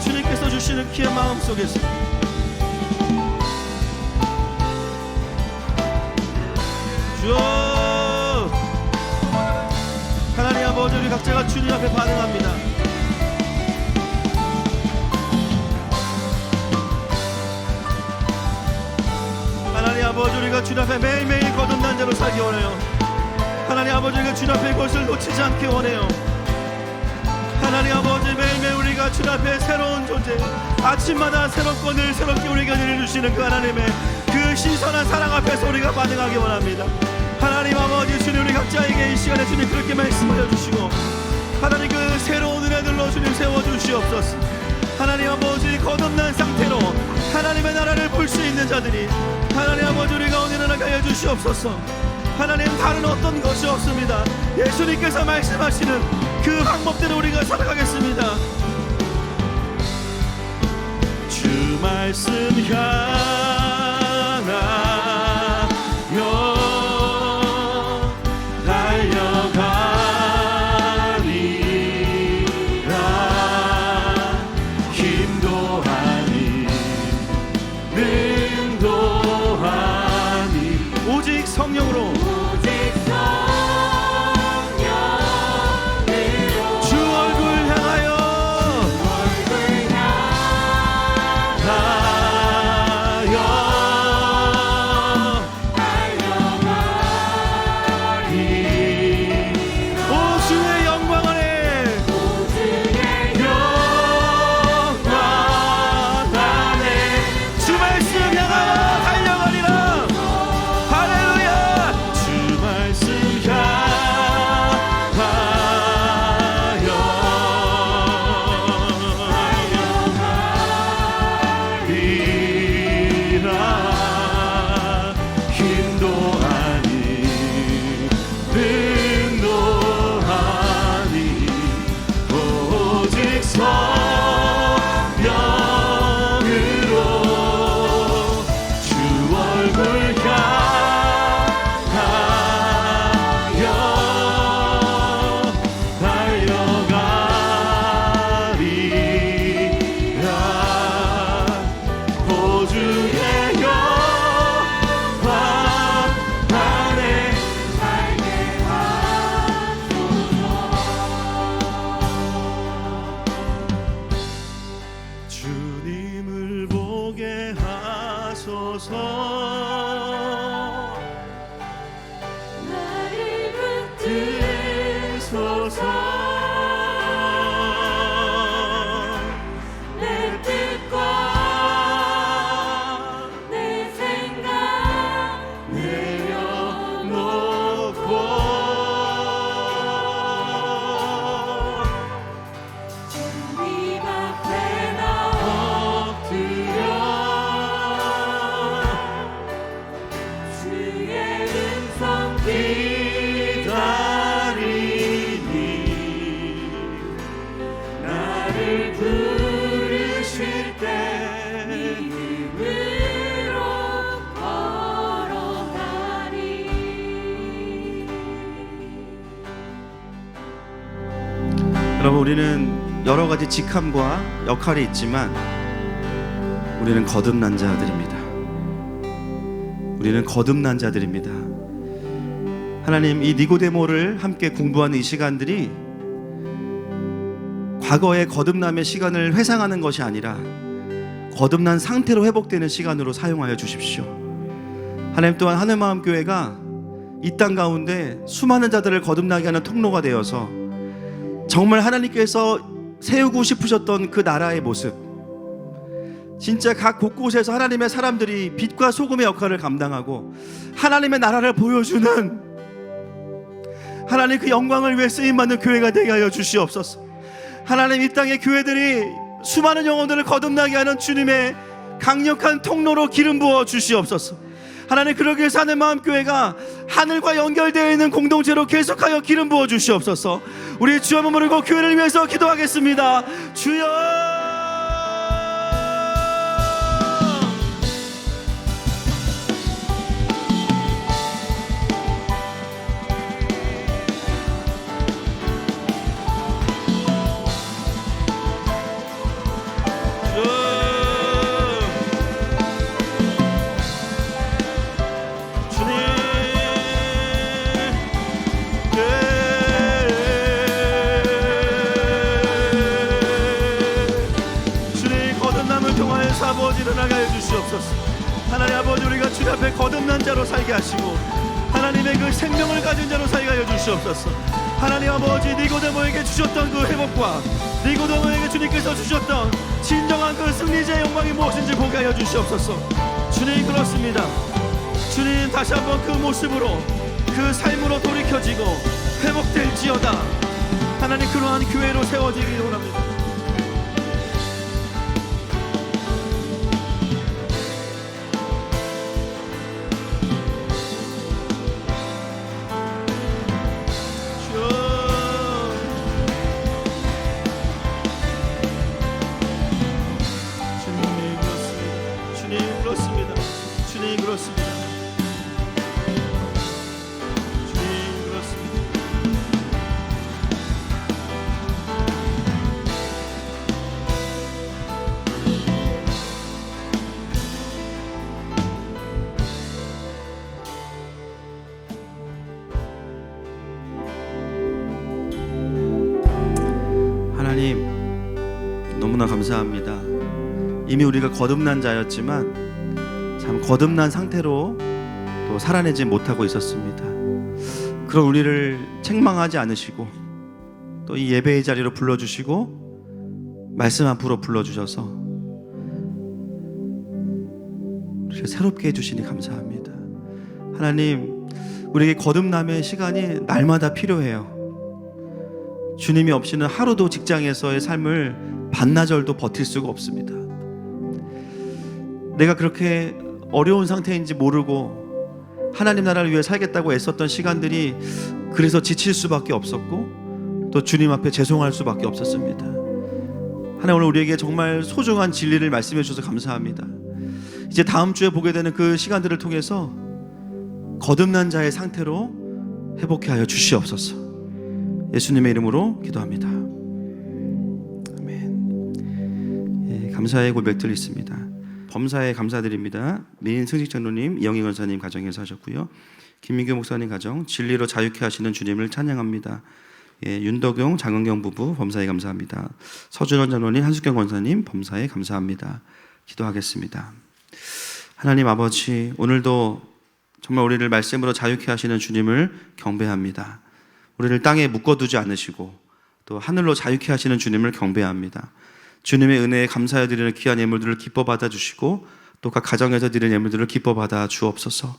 주님께서 주시는 키의 마음 속에서 주여, 하나님 아버지, 우리 각자가 주님 앞에 반응합니다. 하나님 아버지, 우리가 주님 앞에 매일매일 거듭난 자로 살기 원해요. 하나님 아버지, 우리가 주님 앞에 그것을 놓치지 않기 원해요. 하나님 아버지, 매일매일 우리가 주님 앞에 새로운 존재, 아침마다 새롭고 늘 새롭게 우리에게 내려주시는 그 하나님의 그 신선한 사랑 앞에서 우리가 반응하기 원합니다. 하나님 아버지, 주님 우리 각자에게 이 시간에 주님 그렇게 말씀하여 주시고, 하나님 그 새로운 은혜들로 주님 세워주시옵소서. 하나님 아버지, 거듭난 상태로 하나님의 나라를 볼 수 있는 자들이 하나님 아버지 우리 가운데 일어나게 하여 주시옵소서. 하나님, 다른 어떤 것이 없습니다. 예수님께서 말씀하시는 그 방법대로 우리가 살아가겠습니다. 주 말씀 향하여 달려가리라. 힘도 하니 능도 하니 오직 성령으로 주님을 보게 하소서. 나를 붙드소서. 내 뜻과 내 생각 내려놓고 주님 앞에 나 엎드려 주의 음성 기다리니 나를 부르실 때 이름으로 걸어가리. 여러분, 우리는 여러 가지 직함과 역할이 있지만 우리는 거듭난 자들입니다. 우리는 거듭난 자들입니다. 하나님, 이 니고데모를 함께 공부하는 이 시간들이 과거의 거듭남의 시간을 회상하는 것이 아니라 거듭난 상태로 회복되는 시간으로 사용하여 주십시오. 하나님, 또한 하늘마음교회가 이 땅 가운데 수많은 자들을 거듭나게 하는 통로가 되어서 정말 하나님께서 세우고 싶으셨던 그 나라의 모습, 진짜 각 곳곳에서 하나님의 사람들이 빛과 소금의 역할을 감당하고 하나님의 나라를 보여주는, 하나님 그 영광을 위해 쓰임받는 교회가 되게 하여 주시옵소서. 하나님, 이 땅의 교회들이 수많은 영혼들을 거듭나게 하는 주님의 강력한 통로로 기름 부어 주시옵소서. 하나님, 그러기 위해서 하는 마음교회가 하늘과 연결되어 있는 공동체로 계속하여 기름 부어 주시옵소서. 우리 주여 한번 부르고 교회를 위해서 기도하겠습니다. 주여. 아버지 일어나게 해주시옵소서. 하나님 아버지, 우리가 주님 앞에 거듭난 자로 살게 하시고 하나님의 그 생명을 가진 자로 살게 하여 주시옵소서. 하나님 아버지, 니고데모에게 주셨던 그 회복과 니고데모에게 주님께서 주셨던 진정한 그 승리자의 영광이 무엇인지 보게 하여 주시옵소서. 주님, 그렇습니다. 주님, 다시 한번 그 모습으로 그 삶으로 돌이켜지고 회복될지어다. 하나님, 그러한 교회로 세워지기를 원합니다. 하나님, 너무나 감사합니다. 이미 우리가 거듭난 자였지만 참 거듭난 상태로 또 살아내지 못하고 있었습니다. 그런 우리를 책망하지 않으시고 또 이 예배의 자리로 불러주시고 말씀 앞으로 불러주셔서 우리를 새롭게 해주시니 감사합니다. 하나님, 우리에게 거듭남의 시간이 날마다 필요해요. 주님이 없이는 하루도 직장에서의 삶을 반나절도 버틸 수가 없습니다. 내가 그렇게 어려운 상태인지 모르고 하나님 나라를 위해 살겠다고 애썼던 시간들이 그래서 지칠 수밖에 없었고 또 주님 앞에 죄송할 수밖에 없었습니다. 하나님, 오늘 우리에게 정말 소중한 진리를 말씀해 주셔서 감사합니다. 이제 다음 주에 보게 되는 그 시간들을 통해서 거듭난 자의 상태로 회복해 하여 주시옵소서. 예수님의 이름으로 기도합니다. 아멘. 예, 감사의 고백들 있습니다. 범사에 감사드립니다. 민승식 장로님, 이영희 권사님 가정에서 하셨고요. 김민규 목사님 가정, 진리로 자유케 하시는 주님을 찬양합니다. 예, 윤덕용, 장은경 부부 범사에 감사합니다. 서준원 장로님, 한숙경 권사님 범사에 감사합니다. 기도하겠습니다. 하나님 아버지, 오늘도 정말 우리를 말씀으로 자유케 하시는 주님을 경배합니다. 우리를 땅에 묶어두지 않으시고 또 하늘로 자유케 하시는 주님을 경배합니다. 주님의 은혜에 감사해 드리는 귀한 예물들을 기뻐 받아주시고 또 각 가정에서 드리는 예물들을 기뻐 받아 주옵소서.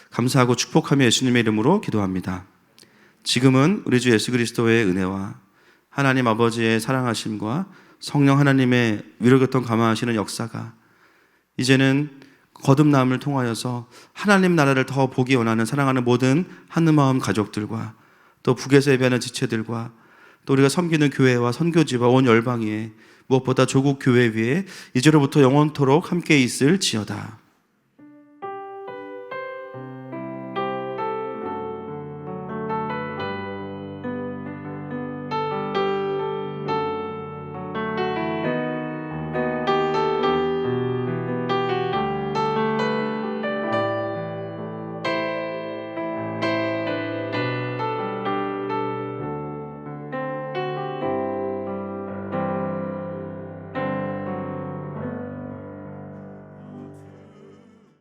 감사하고 축복하며 예수님의 이름으로 기도합니다. 지금은 우리 주 예수 그리스도의 은혜와 하나님 아버지의 사랑하심과 성령 하나님의 위로교통 감화하시는 역사가 이제는 거듭남을 통하여서 하나님 나라를 더 보기 원하는 사랑하는 모든 한마음 가족들과 또 북에서 예배하는 지체들과 또 우리가 섬기는 교회와 선교지와 온 열방에 무엇보다 조국 교회 위에 이제로부터 영원토록 함께 있을지어다.